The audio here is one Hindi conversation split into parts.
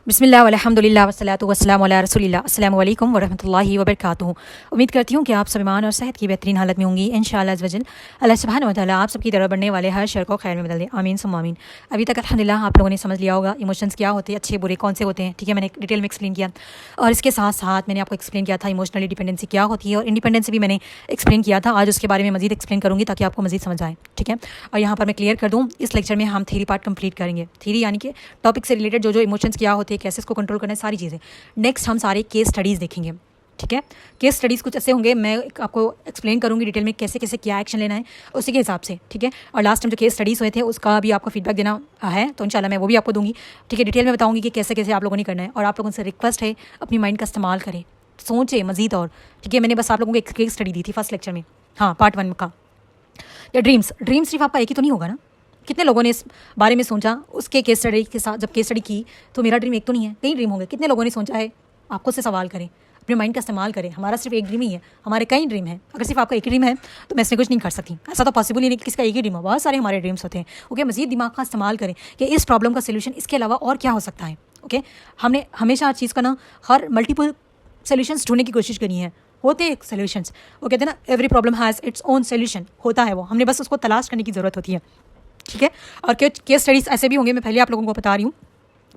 बिस्मिल्लाह वल्हम्दुलिल्लाह वस्सलातु वस्सलामु अला रसूलिल्लाह अस्सलामु अलैकुम वरहमतुल्लाहि वबरकातुहू। उम्मीद करती हूँ कि आप सब ईमान और सेहत की बेहतरीन हालत में होंगी। इंशाअल्लाह अज़्ज़ वजल अल्लाह सुब्हानहू व तआला आप सबकी तरफ बढ़ने वाले हर शर को खैर में बदल दे, आमीन सुम्मा आमीन। अभी तक अल्हम्दुलिल्लाह आप लोगों ने समझ लिया होगा इमोशंस क्या होते हैं, अच्छे बुरे कौन से होते हैं। ठीक है, मैंने डिटेल में एक्सप्लेन किया और इसके साथ साथ मैंने आपको एक्सप्लेन किया था इमोशनली डिपेंडेंसी क्या होती है और इंडिपेंडेंसी भी मैंने एक्सप्लेन किया था। आज उसके बारे में मजीद एक्सप्लेन करूँगी ताकि आपको मजीद समझ आए। ठीक है, और यहाँ पर मैं क्लियर कर दूँ, इस लेक्चर में हम थ्योरी पार्ट कंप्लीट करेंगे। थ्योरी यानी कि टॉपिक से रिलेटेड जो इमोशंस क्या होते हैं, कैसे इसको कंट्रोल करना है, सारी चीज़ें। नेक्स्ट हम सारे केस स्टडीज़ देखेंगे। ठीक है, केस स्टडीज़ कुछ ऐसे होंगे, मैं आपको एक्सप्लेन करूंगी डिटेल में कैसे कैसे क्या एक्शन लेना है उसी के हिसाब से। ठीक है, और लास्ट टाइम जो केस स्टडीज़ हुए थे उसका भी आपको फीडबैक देना है तो इंशाल्लाह मैं वो भी आपको दूंगी। ठीक है, डिटेल में बताऊंगी कि कैसे कैसे आप लोगों ने करना है और आप लोगों से रिक्वेस्ट है अपनी माइंड का इस्तेमाल करें, सोचें मजीद। और ठीक है, मैंने बस आप लोगों को एक केस स्टडी दी थी फर्स्ट लेक्चर में, हाँ पार्ट 1 का। या ड्रीम्स सिर्फ आपका एक ही तो नहीं होगा ना, कितने लोगों ने इस बारे में सोचा उसके केस स्टडी के साथ। जब केस स्टडी की तो मेरा ड्रीम एक तो नहीं है, कई ड्रीम होंगे। कितने लोगों ने सोचा है, आपको से सवाल करें, अपने माइंड का इस्तेमाल करें। हमारा सिर्फ एक ड्रीम ही है, हमारे कई ड्रीम हैं। अगर सिर्फ आपका एक ही ड्रीम है तो मैं इसमें कुछ नहीं कर सकती, ऐसा तो पॉसिबल ही नहीं कि किसका एक ही ड्रीम हो, बहुत सारे हमारे ड्रीम्स होते हैं। ओके, मजीद दिमाग का इस्तेमाल करें कि इस प्रॉब्लम का सोल्यूशन इसके अलावा और क्या हो सकता है। ओके, हमने हमेशा हर चीज़ का ना हर मल्टीपल सोल्यूशंस ढूंढने की कोशिश करनी है। होते हैं सोल्यूशंस, वो कहते हैं ना every problem has its own solution, होता है वो, हमने बस उसको तलाश करने की ज़रूरत होती है। ठीक है, और केस स्टडीज़ ऐसे भी होंगे, मैं पहले आप लोगों को बता रही हूँ।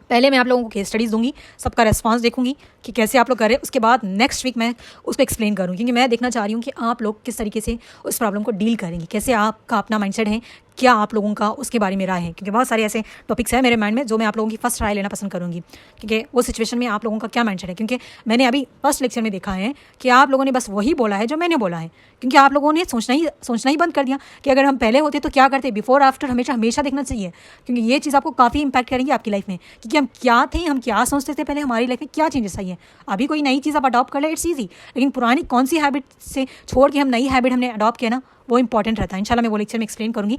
पहले मैं आप लोगों को केस स्टडीज़ दूंगी, सबका रेस्पॉन्स देखूंगी कि कैसे आप लोग कर रहे हैं। उसके बाद नेक्स्ट वीक मैं उसको एक्सप्लेन करूँगी, क्योंकि मैं देखना चाह रही हूँ कि आप लोग किस तरीके से उस प्रॉब्लम को डील करेंगे, कैसे आपका अपना माइंडसेट है, क्या आप लोगों का उसके बारे में राय है। क्योंकि बहुत सारे ऐसे टॉपिक्स हैं मेरे माइंड में जो मैं आप लोगों की फर्स्ट राय लेना पसंद करूँगी, क्योंकि वो सिचुएशन में आप लोगों का क्या माइंडसेट है। क्योंकि मैंने अभी फर्स्ट लेक्चर में देखा है कि आप लोगों ने बस वही बोला है जो मैंने बोला है, क्योंकि आप लोगों ने सोचना ही बंद कर दिया कि अगर हम पहले होते तो क्या करते। बिफोर आफ्टर हमेशा देखना चाहिए, क्योंकि ये चीज़ आपको काफ़ी इंपैक्ट करेंगी आपकी लाइफ में, क्योंकि हम क्या थे, हम क्या सोचते थे पहले, हमारी लाइफ में क्या चेंजेस आई है। अभी कोई नई चीज़ आप अडॉप्ट कर ले, इट्स ईजी, लेकिन पुरानी कौन सी हैबिट से छोड़ के हम नई हैबिट हमने अडॉप्ट किया ना, वो इंपॉर्टेंट रहता है। इंशाल्लाह मैं वो लेक्चर में एक्सप्लेन करूँगी,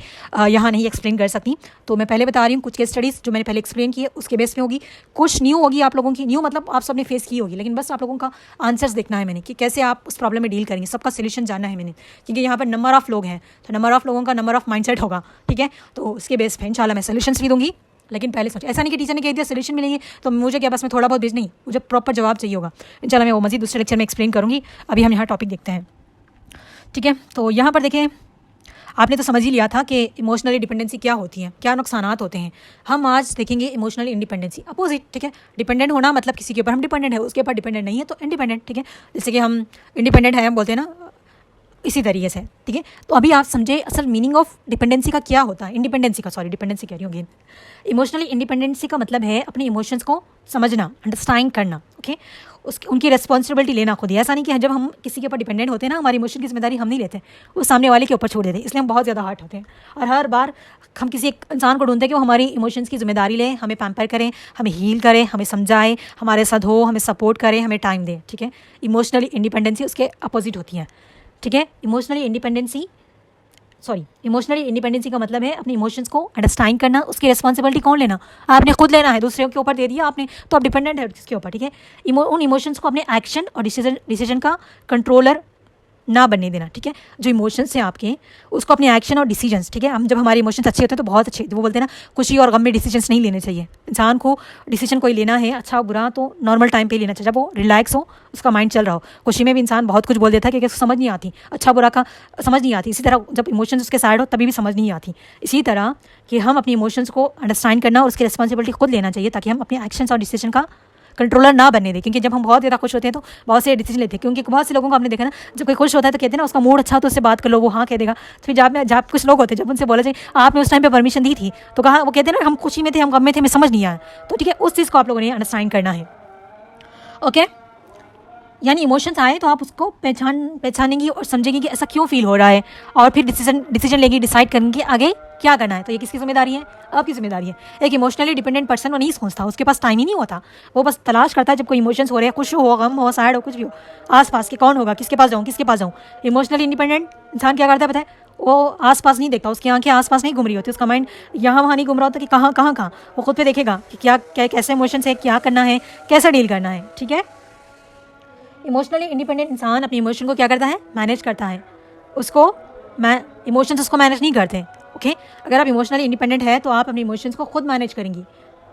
यहाँ नहीं एक्सप्लेन कर सकती। तो मैं पहले बता रही हूँ कुछ केस स्टडीज़ जो मैंने पहले एक्सप्लेन की है, उसके बेस पे होगी। कुछ न्यू होगी आप लोगों की, न्यू मतलब आप सबने फेस की होगी, लेकिन बस आप लोगों का आंसर्स देखना है मैंने कि कैसे आप उस प्रॉब्लम में डील करेंगे, सबका सोल्यूशन जानना है मैंने। क्योंकि यहाँ पर नंबर ऑफ लोग हैं तो नंबर ऑफ लोगों का नंबर ऑफ माइंडसेट होगा। ठीक है, तो उसके बेस पे इंशाल्लाह मैं सोल्यूशंस भी दूंगी। लेकिन पहले सोच, ऐसा नहीं कि टीचर ने कह दिया सोल्यूशन मिलेंगे तो मुझे क्या बस मैं थोड़ा बहुत भेज, नहीं, मुझे प्रॉपर जवाब चाहिए होगा। इंशाल्लाह मैं वो मजीद दूसरे लेक्चर में एक्सप्लेन करूँगी। अभी हम यहाँ टॉपिक देखते हैं। ठीक है, तो यहाँ पर देखें, आपने तो समझ ही लिया था कि इमोशनली डिपेंडेंसी क्या होती है, क्या नुकसानात होते हैं। हम आज देखेंगे इमोशनली इंडिपेंडेंसी, अपोजिट। ठीक है, डिपेंडेंट होना मतलब किसी के ऊपर हम डिपेंडेंट है, उसके ऊपर डिपेंडेंट नहीं है तो इंडिपेंडेंट। ठीक है, जैसे कि हम इंडिपेंडेंट है, हम बोलते हैं ना, इसी तरीके से। ठीक है, तो अभी आप समझे असल मीनिंग ऑफ डिपेंडेंसी का क्या होता है, इंडिपेंडेंसी का, सॉरी डिपेंडेंसी कह रही हूँ अगेन। इमोशनली इंडिपेंडेंसी का मतलब है अपने इमोशंस को समझना, अंडरस्टैंड करना। ओके, उनकी रिस्पॉन्सिबिलिटी लेना खुद ही। ऐसा नहीं कि जब हम किसी के ऊपर डिपेंडेंट होते हैं ना, हमारी इमोशन की जिम्मेदारी हम नहीं लेते, वो सामने वाले के ऊपर छोड़ देते हैं, इसलिए हम बहुत ज़्यादा हर्ट होते हैं। और हर बार हम किसी एक इंसान को ढूंढते हैं कि वो हमारी इमोशंस की जिम्मेदारी लें, हमें पैम्पर करें, हमें हील करें, हमें समझाएं, हमारे साथ हो, हमें सपोर्ट करें, हमें टाइम दें। ठीक है, इमोशनली इंडिपेंडेंसी उसके अपोजिट होती है। ठीक है, इमोशनली इंडिपेंडेंसी का मतलब है अपने इमोशंस को अंडरस्टैंड करना, उसकी रिस्पॉन्सिबिलिटी कौन लेना, आपने खुद लेना है, दूसरे के ऊपर दे दिया आपने तो आप डिपेंडेंट है किसके ऊपर। ठीक है, उन इमोशंस को अपने एक्शन और डिसीजन का कंट्रोलर ना बनने देना। ठीक है, जो इमोशंस हैं आपके उसको अपने एक्शन और डिसीजंस, ठीक है, हम जब हमारे इमोशंस अच्छे होते हैं तो बहुत अच्छे, वो बोलते हैं ना खुशी और गम में डिसीजंस नहीं लेने चाहिए। इंसान को डिसीजन कोई लेना है अच्छा बुरा तो नॉर्मल टाइम पे लेना चाहिए, जब वो रिलैक्स हो, उसका माइंड चल रहा हो। खुशी में भी इंसान बहुत कुछ बोल देता है क्योंकि उसको समझ नहीं आती, अच्छा बुरा का समझ नहीं आती। इसी तरह जब इमोशंस उसके साइड हो तभी भी समझ नहीं आती। इसी तरह कि हम अपने इमोशंस को अंडरस्टैंड करना और उसकी रिस्पॉन्सिबिलिटी खुद लेना चाहिए, ताकि हम अपने एक्शंस और डिसीजन का कंट्रोलर ना बनने दें। क्योंकि जब हम बहुत ज़्यादा खुश होते हैं तो बहुत से डिसीजन लेते हैं, क्योंकि बहुत से लोगों को आपने देखा ना, जब कोई खुश होता है तो कहते हैं ना उसका मूड अच्छा हो तो उससे बात कर लो, वो हाँ कह देगा। तो फिर जब कुछ लोग होते हैं, जब उनसे बोला जाए आपने उस टाइम पे परमिशन दी थी तो कहा, वो कहते हैं ना हम खुशी में थे, हम गम में थे, हमें समझ नहीं आया। तो ठीक है, उस चीज़ को आप लोगों ने अंडरस्टैंड करना है। ओके, यानी इमोशंस आए तो आप उसको पहचानेंगी और समझेंगी कि ऐसा क्यों फील हो रहा है, और फिर डिसीजन लेंगी, डिसाइड करेंगे आगे क्या करना है। तो ये किसकी जिम्मेदारी है, आपकी जिम्मेदारी है। एक इमोशनली डिपेंडेंट पर्सन वो नहीं सोचता, उसके पास टाइम ही नहीं होता, वो बस तलाश करता है जब कोई इमोशंस हो रहे हैं, खुश हो, गम हो, सैड हो, कुछ भी हो, आसपास के कौन होगा, किसके पास जाऊँ। इमोशनली इंडिपेंडेंट इंसान क्या करता है पता है, वो आसपास नहीं देखता, उसकी आंखें आसपास नहीं घूम रही होती, उसका माइंड यहाँ वहाँ नहीं घूम रहा होता कि कहाँ वो खुद पे देखेगा कि क्या कैसे इमोशंस है, क्या करना है, कैसे डील करना है। ठीक है, इमोशनली इंडिपेंडेंट इंसान अपने इमोशन को क्या करता है, मैनेज करता है, इमोशंस उसको मैनेज नहीं करते। ओके, अगर आप इमोशनली इंडिपेंडेंट है तो आप अपने इमोशंस को खुद मैनेज करेंगी,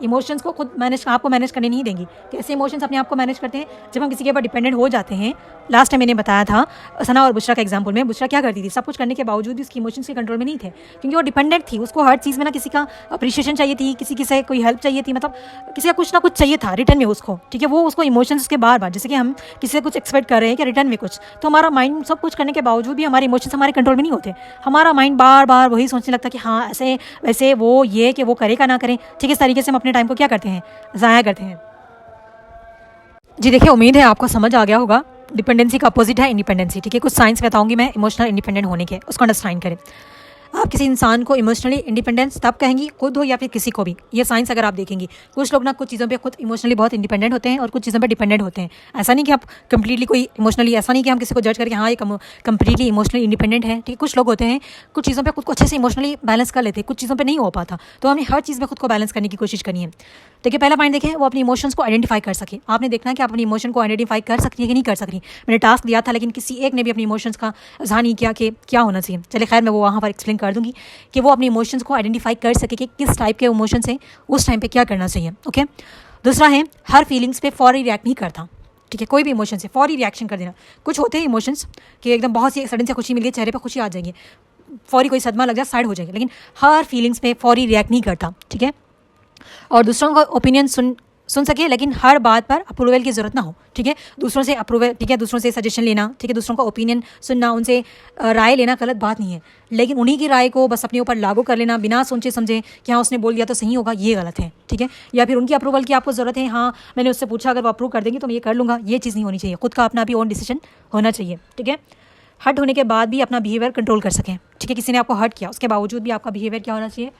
इमोशंस को खुद आपको मैनेज करने नहीं देंगी। कैसे इमोशंस अपने आप को मैनेज करते हैं? जब हम किसी के ऊपर डिपेंडेंट हो जाते हैं। लास्ट टाइम मैंने बताया था सना और बुशरा का एग्जाम्पल में, बुशरा क्या करती थी, सब कुछ करने के बावजूद भी उसकी इमोशंस के कंट्रोल में नहीं थे, क्योंकि वो डिपेंडेंट थी। उसको हर चीज़ में ना किसी का अप्रिशिएशन चाहिए थी, किसी से कोई हेल्प चाहिए थी, मतलब किसी का कुछ ना कुछ चाहिए था रिटर्न में उसको, ठीक है। वो उसको इमोशंस के बार बार, जैसे कि हम किसी से कुछ एक्सपेक्ट कर रहे हैं कि रिटर्न में कुछ, तो हमारा माइंड सब कुछ करने के बावजूद भी हमारे इमोशंस हमारे कंट्रोल में नहीं होते। हमारा माइंड बार बार वही सोचने लगता है कि हाँ ऐसे वैसे वो ये कि वो करेगा ना करें, ठीक है। इस तरीके से हम अपने टाइम को क्या करते हैं, ज़ाया करते हैं। जी देखिए, उम्मीद है आपको समझ आ गया होगा। डिपेंडेंसी का अपोजिट है इंडिपेंडेंसी, ठीक है। कुछ साइंस बताऊंगी मैं इमोशनल इंडिपेंडेंट होने के, उसको अंडरस्टैंड करें। आप किसी इंसान को इमोशनली इंडिपेंडेंस तब कहेंगी, खुद हो या फिर किसी को भी, ये साइंस अगर आप देखेंगी। कुछ लोग ना कुछ चीज़ों पे खुद इमोशनली बहुत इंडिपेंडेंट होते हैं और कुछ चीज़ों पे डिपेंडेंट होते हैं। ऐसा नहीं कि आप कंप्लीटली कोई इमोशनली, ऐसा नहीं कि हम किसी को जज करके हाँ ये कंप्लीटली इमोशनली इंडिपेंडेंट है, ठीक है। कुछ लोग होते हैं कुछ चीज़ों पे खुद को अच्छे से इमोशनली बैलेंस कर लेते हैं, कुछ चीज़ों पे नहीं हो पाता, तो हमें हर चीज़ में खुद को बैलेंस करने की कोशिश करनी है। देखिए, पहला पॉइंट देखें, वो अपनी इमोशंस को आइडेंटिफाई कर सके। आपने देखना है कि आप अपनी इमोशन को आइडेंटिफाई कर सकती है कि नहीं कर सकती। मैंने टास्क दिया था लेकिन किसी एक ने भी अपनी इमोशंस का इज़हार नहीं किया कि क्या होना चाहिए। चलिए खैर, मैं वो वहाँ पर एक्सप्लेन कर दूँगी कि वो अपनी इमोशंस को आइडेंटिफाई कर सके कि किस टाइप के इमोशंस हैं, उस टाइम पे क्या करना चाहिए, ओके। दूसरा है, हर फीलिंग्स पे फौरी रिएक्ट नहीं करता, ठीक है। कोई भी इमोशन से फौरी रिएक्शन कर देना। कुछ होते हैं इमोशंस कि एकदम बहुत सी सडन से खुशी मिल गई, चेहरे पर खुशी आ जाएगी, फौरी कोई सदमा लग जाए साइड हो जाएगी, लेकिन हर फीलिंग्स पे फौरी रिएक्ट नहीं करता, ठीक है। और दूसरों का ओपिनियन सुन सके, लेकिन हर बात पर अप्रूवल की ज़रूरत ना हो, ठीक है। दूसरों से अप्रूवल, ठीक है, दूसरों से सजेशन लेना, ठीक है, दूसरों का ओपिनियन सुनना, उनसे राय लेना गलत बात नहीं है, लेकिन उन्हीं की राय को बस अपने ऊपर लागू कर लेना बिना सोचे समझे कि हाँ उसने बोल दिया तो सही होगा, ये गलत है, ठीक है। या फिर उनकी अप्रूवल की आपको ज़रूरत है, हाँ मैंने उससे पूछा अगर वो अप्रूव कर देंगे तो मैं ये कर लूँगा, ये चीज़ नहीं होनी चाहिए। खुद का अपना भी ओन डिसीजन होना चाहिए, ठीक है। हर्ट होने के बाद भी अपना बिहेवियर कंट्रोल कर सकें, ठीक है। किसी ने आपको हर्ट किया, उसके बावजूद भी आपका बिहेवियर क्या होना चाहिए,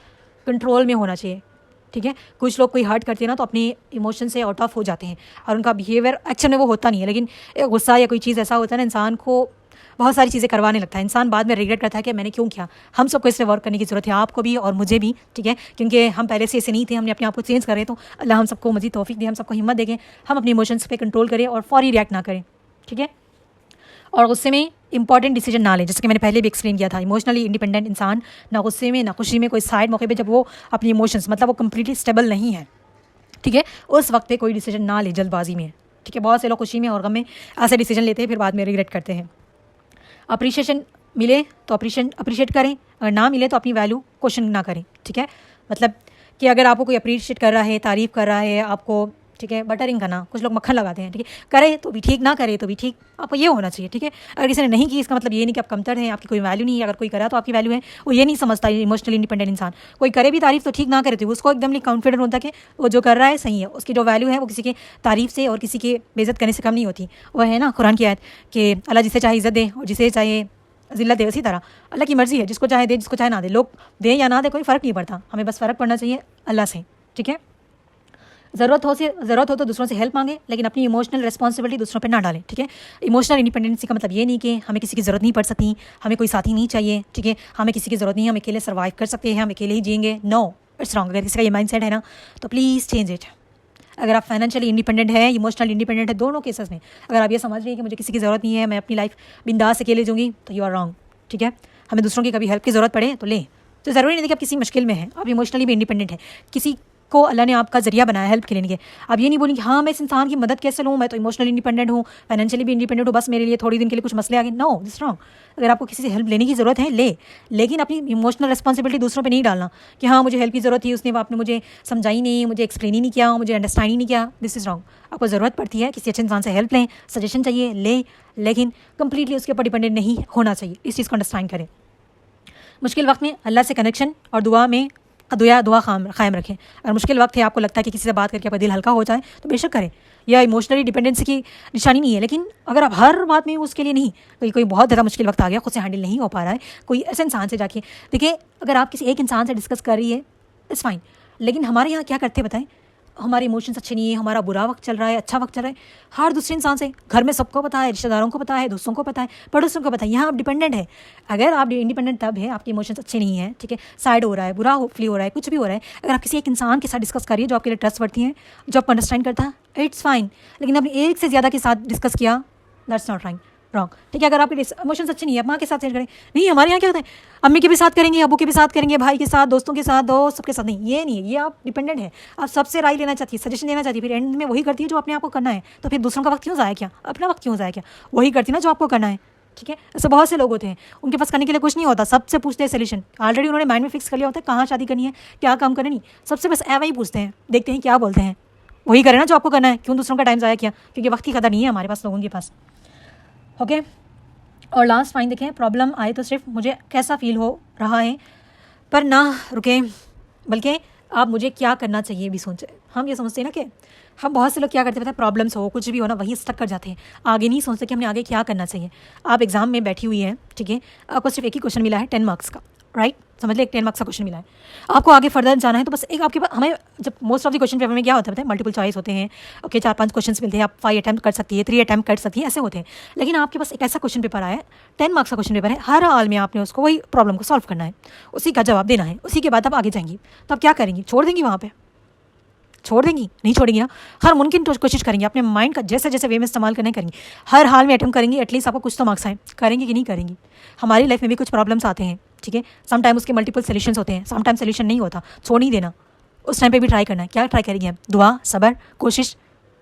कंट्रोल में होना चाहिए, ठीक है। कुछ लोग कोई हर्ट करते हैं ना तो अपनी इमोशन से आउट ऑफ हो जाते हैं और उनका बिहेवियर एक्चुअल में वो होता नहीं है, लेकिन गुस्सा या कोई चीज़ ऐसा होता है ना, इंसान को बहुत सारी चीज़ें करवाने लगता है। इंसान बाद में रिग्रेट करता है कि मैंने क्यों किया। हम सबको इससे वर्क करने की ज़रूरत है, आपको भी और मुझे भी, ठीक है, क्योंकि हम पहले से ऐसे नहीं थे, हमने अपने आप को चेंज करे। तो अल्लाह हम सबको मज़ीद तौफीक दे, हम सबको हिम्मत दें, हम अपनी इमोशंस पे कंट्रोल करें और फौरी रिएक्ट ना करें, ठीक है। और गुस्से में इंपॉर्टेंट डिसीजन ना लें, जैसे कि मैंने पहले भी एक्सप्लेन किया था। इमोशनली इंडिपेंडेंट इंसान ना गुस्से में ना खुशी में, कोई साइड मौके पे जब वो अपनी इमोशंस, मतलब वो कंप्लीटली स्टेबल नहीं है, ठीक है, उस वक्त पे कोई डिसीजन ना ले जल्दबाजी में, ठीक है। बहुत से लोग खुशी में और गम में ऐसे डिसीजन लेते हैं, फिर बाद में रिग्रेट करते हैं। अप्रिशिएशन मिले तो अप्रिशिएट करें, अगर ना मिले तो अपनी वैल्यू क्वेश्चन ना करें, ठीक है। मतलब कि अगर आपको कोई अप्रिशिएट कर रहा है, तारीफ़ कर रहा है आपको, ठीक है, बटरिंग करना, कुछ लोग मक्खन लगाते हैं, ठीक है, करे तो भी ठीक, ना करे तो भी ठीक, आपको ये होना चाहिए, ठीक है। अगर किसी ने नहीं की, इसका मतलब ये नहीं कि आप कमतर हैं, आपकी कोई वैल्यू नहीं है। अगर कोई करा तो आपकी वैल्यू है, वो ये नहीं समझता इमोशनली इंडिपेंडेंट इंसान। कोई करे भी तारीफ तो ठीक, ना करे तो उसको एकदम कॉन्फिडेंट होता है कि वो जो कर रहा है सही है, उसकी जो वैल्यू है वो किसी के तारीफ से और किसी के बेइज्जत करने से कम नहीं होती। वो है ना कुरान की आयत कि अल्लाह जिसे चाहे इज़्ज़त दे और जिसे चाहे ज़िल्लत दे। उसी तरह अल्लाह की मर्ज़ी है, जिसको चाहे दे, जिसको चाहे ना दे। लोग दे या ना दे कोई फ़र्क नहीं पड़ता, हमें बस फ़र्क पड़ना चाहिए अल्लाह से, ठीक है। ज़रूरत हो तो दूसरों से हेल्प मांगे, लेकिन अपनी इमोशनल रिस्पॉन्सिबिलिटी दूसरों पे ना डालें, ठीक है। इमोशनल इंडिपेंडेंसी का मतलब ये नहीं कि हमें किसी की ज़रूरत नहीं पड़ सकती, हमें कोई साथी नहीं चाहिए, ठीक है, हमें किसी की ज़रूरत नहीं है, हम अकेले सर्वाइव कर सकते हैं, हम अकेले ही जिएंगे। No, it's wrong. अगर किसी का ये माइंडसेट है ना तो प्लीज़ चेंज इट। अगर आप फाइनेंशियली इंडिपेंडेंट है, इमोशनल इंडिपेंडेंट है, दोनों केसेस में अगर आप ये समझ रही है कि मुझे किसी की ज़रूरत नहीं है, मैं अपनी लाइफ बिंदास अकेले जूँगी, तो यू आर रॉन्ग, ठीक है। हमें दूसरों की कभी हेल्प की ज़रूरत पड़े तो लें, तो ज़रूरी नहीं कि आप किसी मुश्किल में हैं, आप इमोशनली भी इंडिपेंडेंट है। किसी को अल्लाह ने आपका ज़रिया बनाया हेल्प के लिए। अब ये नहीं बोलेंगे हाँ मैं इस इंसान की मदद कैसे लूँ, मैं तो इमोशनली इंडिपेंडेंट हूँ, फाइनेंशियली भी इंडिपेंडेंट हूँ, बस मेरे लिए थोड़ी दिन के लिए कुछ मसले आ गए। No, this wrong. अगर आपको किसी से हेल्प लेने की ज़रूरत है ले, लेकिन अपनी इमोशनल रिस्पॉन्सिबिलिटी दूसरों पे नहीं डालना कि हाँ मुझे हेल्प की ज़रूरत थी, उसने आपने मुझे समझाई नहीं, मुझे एक्सप्लेन ही नहीं किया, मुझे अंडरस्टैंड ही नहीं किया। This is wrong. आपको ज़रूरत पड़ती है किसी अच्छे इंसान से हेल्प लें, सजेशन चाहिए ले, लेकिन कंप्लीटली उसके ऊपर डिपेंडेंट नहीं होना चाहिए। इस चीज़ को अंडरस्टैंड करें। मुश्किल वक्त में अल्लाह से कनेक्शन और दुआ कायम रखें। अगर मुश्किल वक्त है, आपको लगता है कि किसी से बात करके आपका दिल हल्का हो जाए तो बेशक करें। यह इमोशनली डिपेंडेंसी की निशानी नहीं है, लेकिन अगर आप हर बात में उसके लिए नहीं, कोई बहुत ज़्यादा मुश्किल वक्त आ गया, खुद से हैंडल नहीं हो पा रहा है, कोई ऐसे इंसान से जाके देखिए। अगर आप किसी एक इंसान से डिस्कस कर रही है इट्स फाइन, लेकिन हमारे यहाँ क्या करते हैं बताएं, हमारे इमोशंस अच्छे नहीं है, हमारा बुरा वक्त चल रहा है, अच्छा वक्त चल रहा है, हर दूसरे इंसान से, घर में सबको पता है, रिश्तेदारों को पता है, दोस्तों को पता है, पड़ोसियों को पता है। यहाँ आप डिपेंडेंट है। अगर आप इंडिपेंडेंट तब है आपके इमोशंस अच्छे नहीं है, ठीक है, साइड हो रहा है, बुरा फील हो रहा है, कुछ भी हो रहा है, अगर आप किसी एक इंसान के साथ डिस्कस करिए जो आपके लिए ट्रस्ट वर्दी है, जो आपको अंडरस्टैंड करता है, इट्स फाइन। लेकिन आपने एक से ज़्यादा के साथ डिस्कस किया, दैट्स नॉट राइट। रॉन्ग। ठीक है, अगर आपके इमोशंस अच्छे नहीं है, आप माँ के साथ शेयर करें। नहीं, हमारे यहाँ क्या होता है, अम्मी के भी साथ करेंगे, अबू के भी साथ करेंगे, भाई के साथ, दोस्तों के साथ, दोस्त सबके साथ नहीं, ये नहीं है। ये आप डिपेंडेंट है, आप सबसे राय लेना चाहती है, सजेशन देना चाहती है, फिर एंड में वही करती है जो अपने आप को करना है। तो फिर दूसरों का वक्त क्यों ज़ाया किया, अपना वक्त क्यों ज़ाया किया, वही करती है ना जो आपको करना है। ठीक है, ऐसे बहुत से लोग होते हैं, उनके पास करने के लिए कुछ नहीं होता, सबसे पूछते हैं सोल्यूशन। ऑलरेडी उन्होंने माइंड में फिक्स कर लिया होता है कहाँ शादी करनी है, क्या काम करना, नहीं, सबसे बस एवं ही पूछते हैं, देखते हैं क्या बोलते हैं, वही करें ना जो आपको करना है। क्यों दूसरों का टाइम ज़ाया किया, क्योंकि वक्त की कदर नहीं है हमारे पास, लोगों के पास। ओके, और लास्ट फाइन देखें, प्रॉब्लम आए तो सिर्फ मुझे कैसा फील हो रहा है पर ना रुके, बल्कि आप मुझे क्या करना चाहिए भी सोचें। हम ये समझते हैं ना कि हम बहुत से लोग क्या करते हैं, पता है, प्रॉब्लम्स हो कुछ भी हो ना, वहीं स्टक कर जाते हैं, आगे नहीं सोचते कि हमने आगे क्या करना चाहिए। आप एग्जाम में बैठी हुई है, ठीक है, आपको सिर्फ एक ही क्वेश्चन मिला है 10 मार्क्स का, राइट, समझ ले, एक 10 मार्क्स का क्वेश्चन मिला है, आपको आगे फर्दर जाना है। तो बस एक आपके पास, हमें जब most of the question paper में क्या होता है, मल्टीपल चॉइस होते हैं, ओके, 4-5 क्वेश्चन मिलते हैं, आप 5 अटैम्प्ट कर सकती है, 3 अटैम्प्ट कर सकती है, ऐसे होते हैं। लेकिन आपके पास एक ऐसा क्वेश्चन पेपर आया है, 10 मार्क्स का क्वेश्चन पेपर है, हर हाल में आपने उसको वही प्रॉब्लम को सॉल्व करना है, उसी का जवाब देना है, उसी के बाद आप आगे जाएंगी। तो आप क्या करेंगी, छोड़ देंगी वहाँ पर, छोड़ देंगी, नहीं छोड़ेंगी ना, हर मुमकिन कोशिश करेंगी, अपने माइंड का जैसे जैसे वे में इस्तेमाल करने करेंगी, हर हाल में अटेम्प्ट करेंगी, एटलीस्ट आपको कुछ तो मार्क्स आए। करेंगी कि नहीं करेंगी। हमारी लाइफ में भी कुछ प्रॉब्लम्स आते हैं, ठीक है, सम टाइम उसके मल्टीपल सोल्यूशंस होते हैं, सम टाइम सोल्यूशन नहीं होता, छोड़ नहीं देना, उस टाइम पे भी ट्राई करना है। क्या ट्राई करेंगे हम, दुआ, सब्र, कोशिश,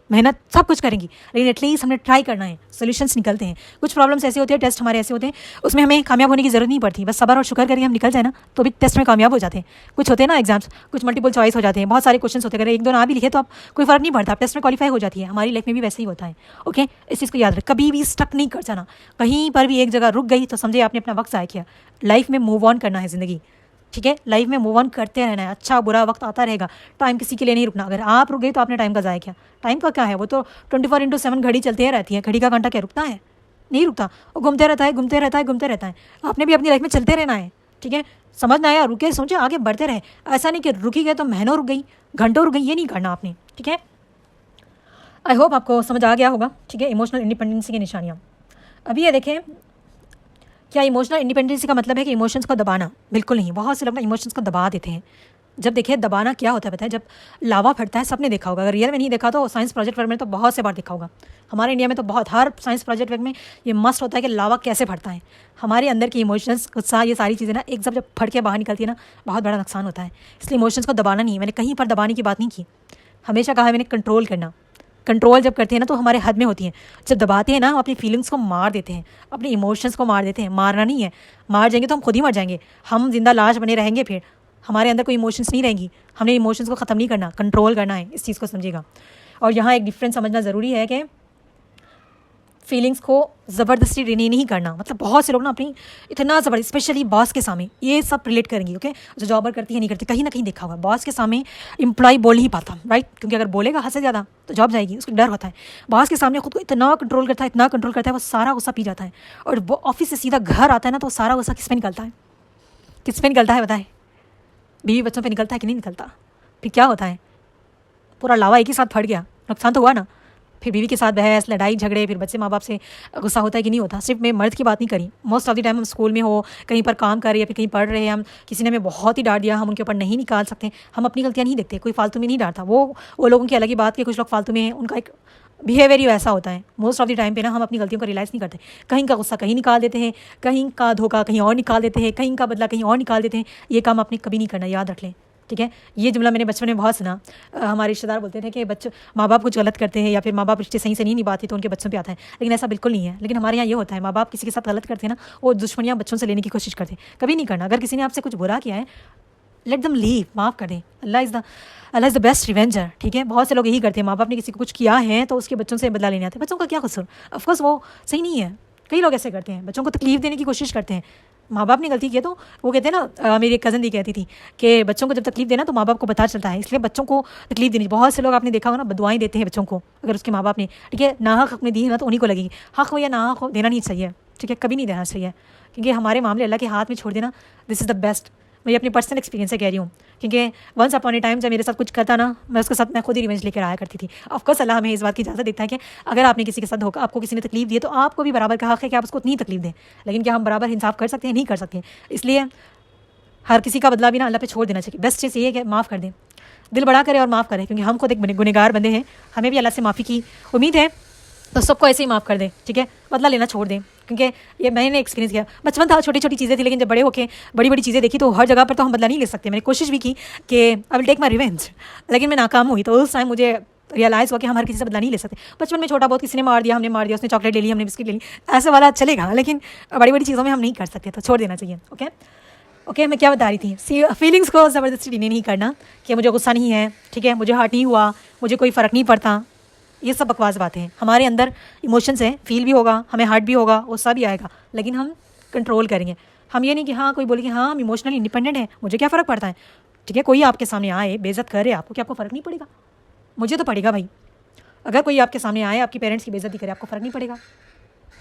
मेहनत, सब कुछ करेंगी, लेकिन एटलीस्ट हमने ट्राई करना है, सोल्यूशंस निकलते हैं। कुछ प्रॉब्लम्स ऐसे होते हैं, टेस्ट हमारे ऐसे होते हैं, उसमें हमें कामयाब होने की ज़रूरत नहीं पड़ती, बस सब्र और शुक्र करके हम निकल जाए ना, तो भी टेस्ट में कामयाब हो जाते हैं। कुछ होते हैं ना एग्जाम्स, कुछ मल्टीपल चॉइस हो जाते हैं, बहुत सारे क्वेश्चन होते हैं, अगर 1-2 ना भी लिखे तो आप कोई फ़र्क नहीं पड़ता, आप टेस्ट में क्वालिफाई हो जाती है। हमारी लाइफ में भी वैसे ही होता है। ओके, इस चीज़ को याद रखें, कभी भी स्टक नहीं कर जाना, कहीं पर भी एक जगह रुक गई तो समझे आपने अपना वक्त ज़ाया किया। लाइफ में मूव ऑन करना है ज़िंदगी, ठीक है, लाइफ में मूव ऑन करते रहना है, अच्छा बुरा वक्त आता रहेगा, टाइम किसी के लिए नहीं रुकना। अगर आप रुक गई तो आपने टाइम का ज़ाया किया। टाइम का क्या है, वो तो 24/7 घड़ी चलती रहती है, घड़ी का घंटा क्या रुकता है, नहीं रुकता, वो घूमते रहता है, घूमते रहता है, घूमते रहता है। आपने भी अपनी लाइफ में चलते रहना है, ठीक है, समझ ना आया, रुके, सोचे, आगे बढ़ते रहे। ऐसा नहीं कि रुकी गए तो महीनों रुक गई, घंटों रुक गई, ये नहीं करना आपने, ठीक है। आई होप आपको समझ आ गया होगा, ठीक है। इमोशनल इंडिपेंडेंसी की निशानियाँ, अभी ये देखें, क्या इमोशनल इंडिपेंडेंसी का मतलब है कि इमोशंस को दबाना? बिल्कुल नहीं। बहुत से लोग ना इमोशंस को दबा देते हैं। जब देखिए दबाना क्या होता है पता है, जब लावा फटता है, सबने देखा होगा, अगर रियल में नहीं देखा तो साइंस प्रोजेक्ट वर्क में तो बहुत से बार देखा होगा। हमारे इंडिया में तो बहुत, हर साइंस प्रोजेक्ट वर्क में ये मस्ट होता है कि लावा कैसे फटता है। हमारे अंदर की इमोशंस, गुस्सा, ये सारी चीज़ें ना एक जब फट के बाहर निकलती है ना, बहुत बड़ा नुकसान होता है। इसलिए इमोशंस को दबाना नहीं, मैंने कहीं पर दबाने की बात नहीं की, हमेशा कहा है मैंने कंट्रोल करना। कंट्रोल जब करते हैं ना तो हमारे हद में होती हैं, जब दबाते हैं ना अपनी फीलिंग्स को मार देते हैं, अपने इमोशंस को मार देते हैं। मारना नहीं है, मार जाएंगे तो हम खुद ही मर जाएंगे, हम जिंदा लाश बने रहेंगे, फिर हमारे अंदर कोई इमोशंस नहीं रहेंगी। हमने इमोशंस को ख़त्म नहीं करना, कंट्रोल करना है, इस चीज़ को समझिएगा। और यहाँ एक डिफरेंस समझना ज़रूरी है कि फीलिंग्स को ज़बरदस्ती रिने नहीं करना। मतलब बहुत से लोग ना अपनी इतना ज़बरदस्त, स्पेशली बॉस के सामने, ये सब रिलेट करेंगे, ओके, जो जॉबर करती है नहीं करती, कहीं ना कहीं देखा होगा, बॉस के सामने एम्प्लॉय बोल नहीं पाता, राइट, क्योंकि अगर बोलेगा हद से ज़्यादा तो जॉब जाएगी, उसको डर होता है। बॉस के सामने खुद को इतना कंट्रोल करता है, इतना कंट्रोल करता है, वो सारा गुस्सा पी जाता है, और वो ऑफिस से सीधा घर आता है ना तो सारा गुस्सा किस पे निकलता है, किस पे निकलता है बताए, बीवी बच्चों पे निकलता है कि नहीं निकलता। फिर क्या होता है, पूरा लावा एक ही साथ फट गया, नुकसान तो हुआ ना। फिर बीवी के साथ बहस, लड़ाई झगड़े, फिर बच्चे माँ बाप से गुस्सा होता है कि नहीं होता। सिर्फ मैं मर्द की बात नहीं करी, मोस्ट ऑफ द टाइम हम स्कूल में हो, कहीं पर काम कर रहे हैं, फिर कहीं पढ़ रहे हैं, हम किसी ने हमें बहुत ही डांट दिया, हम उनके ऊपर नहीं निकाल सकते, हम अपनी गलतियाँ नहीं देखते, कोई फालतू में नहीं डांटता। वो लोगों की अलग ही बात कि कुछ लोग फालतू में हैं, उनका एक बिहेवियर ही ऐसा होता है। मोस्ट ऑफ द टाइम पे ना हम अपनी गलतियों को रियलाइज़ नहीं करते, कहीं का गुस्सा कहीं निकाल देते हैं, कहीं का धोखा कहीं और निकाल देते हैं, कहीं का बदला कहीं और निकाल देते हैं। ये काम आपने कभी नहीं करना, याद रख लें, ठीक है। ये जुमला मैंने बचपन में बहुत सुना, हमारे रिश्तेदार बोलते थे कि बच्चे माँ बाप कुछ गलत करते हैं या फिर माँ बाप रिश्ते सही से नहीं निभाते तो उनके बच्चों पे आता है, लेकिन ऐसा बिल्कुल नहीं है। लेकिन हमारे यहाँ ये होता है, माँ बाप किसी के साथ गलत करते हैं ना, वो दुश्मनियाँ बच्चों से लेने की कोशिश करते हैं, कभी नहीं करना। अगर किसी ने आपसे कुछ बुरा किया है, लेट दम लीव, माफ़ कर दें, अल्लाह इज़ द बेस्ट रिवेंजर, ठीक है। बहुत से लोग यही करते हैं, माँ बाप ने किसी को कुछ किया है तो उसके बच्चों से बदला लेने आते हैं। बच्चों का क्या कसूर, ऑफकोर्स वो सही नहीं है, कई लोग ऐसे करते हैं, बच्चों को तकलीफ देने की कोशिश करते हैं। माँ बाप ने गलती की तो वो कहते हैं ना, मेरी एक कज़न भी कहती थी कि बच्चों को जब तकलीफ देना तो माँ बाप को पता चलता है, इसलिए बच्चों को तकलीफ देनी। बहुत से लोग आपने देखा होगा ना, बदुआएं देते हैं बच्चों को, अगर उसके माँ बाप ने, ठीक है, नाहक हक में दी है ना तो उन्हीं को लगेगी। हक हो या नाहक हो, देना नहीं चाहिए, ठीक है, कभी नहीं देना चाहिए, क्योंकि हमारे मामले अल्लाह के हाथ में छोड़ देना, दिस इज़ द बेस्ट। मैं अपनी पर्सनल एक्सपीरियंस से कह रही हूँ, क्योंकि वंस अपॉन ए टाइम जब मेरे साथ कुछ करता ना, मैं उसके साथ मैं खुद ही रिवेंज लेकर आया करती थी। ऑफकोर्स अल्लाह हमें इस बात की इजाज़त देता है कि अगर आपने किसी के साथ धोखा, आपको किसी ने तकलीफ दी है तो आपको भी बराबर का हक है कि आप उसको उतनी तकलीफ दें। लेकिन क्या हम बराबर इंसाफ कर सकते हैं? नहीं कर सकते। इसलिए हर किसी का बदला भी ना अल्लाह पे छोड़ देना चाहिए। बेस्ट चीज़ ये है कि माफ़ कर दें, दिल बड़ा करें और माफ़ करें, क्योंकि हम खुद एक गुनहगार बंदे हैं, हमें भी अल्लाह से माफ़ी की उम्मीद है, तो सबको ऐसे ही माफ़ कर दें, ठीक है। बदला लेना छोड़ दें, क्योंकि ये मैंने एक्सपीरियंस किया। बचपन था, छोटी छोटी चीज़ें थी, लेकिन जब बड़े होके बड़ी बड़ी चीज़ें देखी तो हर जगह पर तो हम बदला नहीं ले सकते। मैंने कोशिश भी की कि I will take my revenge, लेकिन मैं नाकाम हुई। तो उस टाइम मुझे रियलाइज़ हुआ कि हम हर किसी से बदला नहीं ले सकते। बचपन में छोटा बहुत किसी ने मार दिया, हमने मार दिया, उसने चॉकलेट ले ली, हमने बिस्किट ले ली, ऐसे वाला चलेगा, लेकिन बड़ी बड़ी चीज़ों में हम नहीं कर सकते, तो छोड़ देना चाहिए। ओके, मैं क्या बता रही थी, फीलिंग्स को ज़बरदस्ती डिने नहीं करना कि मुझे गुस्सा नहीं है, ठीक है, मुझे हर्ट नहीं हुआ, मुझे कोई फ़र्क नहीं पड़ता, ये सब बकवास बातें हैं। हमारे अंदर इमोशंस हैं, फील भी होगा, हमें हर्ट भी होगा, गुस्सा भी आएगा, लेकिन हम कंट्रोल करेंगे। हम ये नहीं कि हाँ कोई बोले कि हाँ हम इमोशनली इंडिपेंडेंट हैं, मुझे क्या फ़र्क पड़ता है, ठीक है, कोई आपके सामने आए बेइज्जत करे आपको, क्या आपको फ़र्क नहीं पड़ेगा? मुझे तो पड़ेगा भाई। अगर कोई आपके सामने आए, आपकी पेरेंट्स की बेइज्जती करे, आपको फ़र्क नहीं पड़ेगा?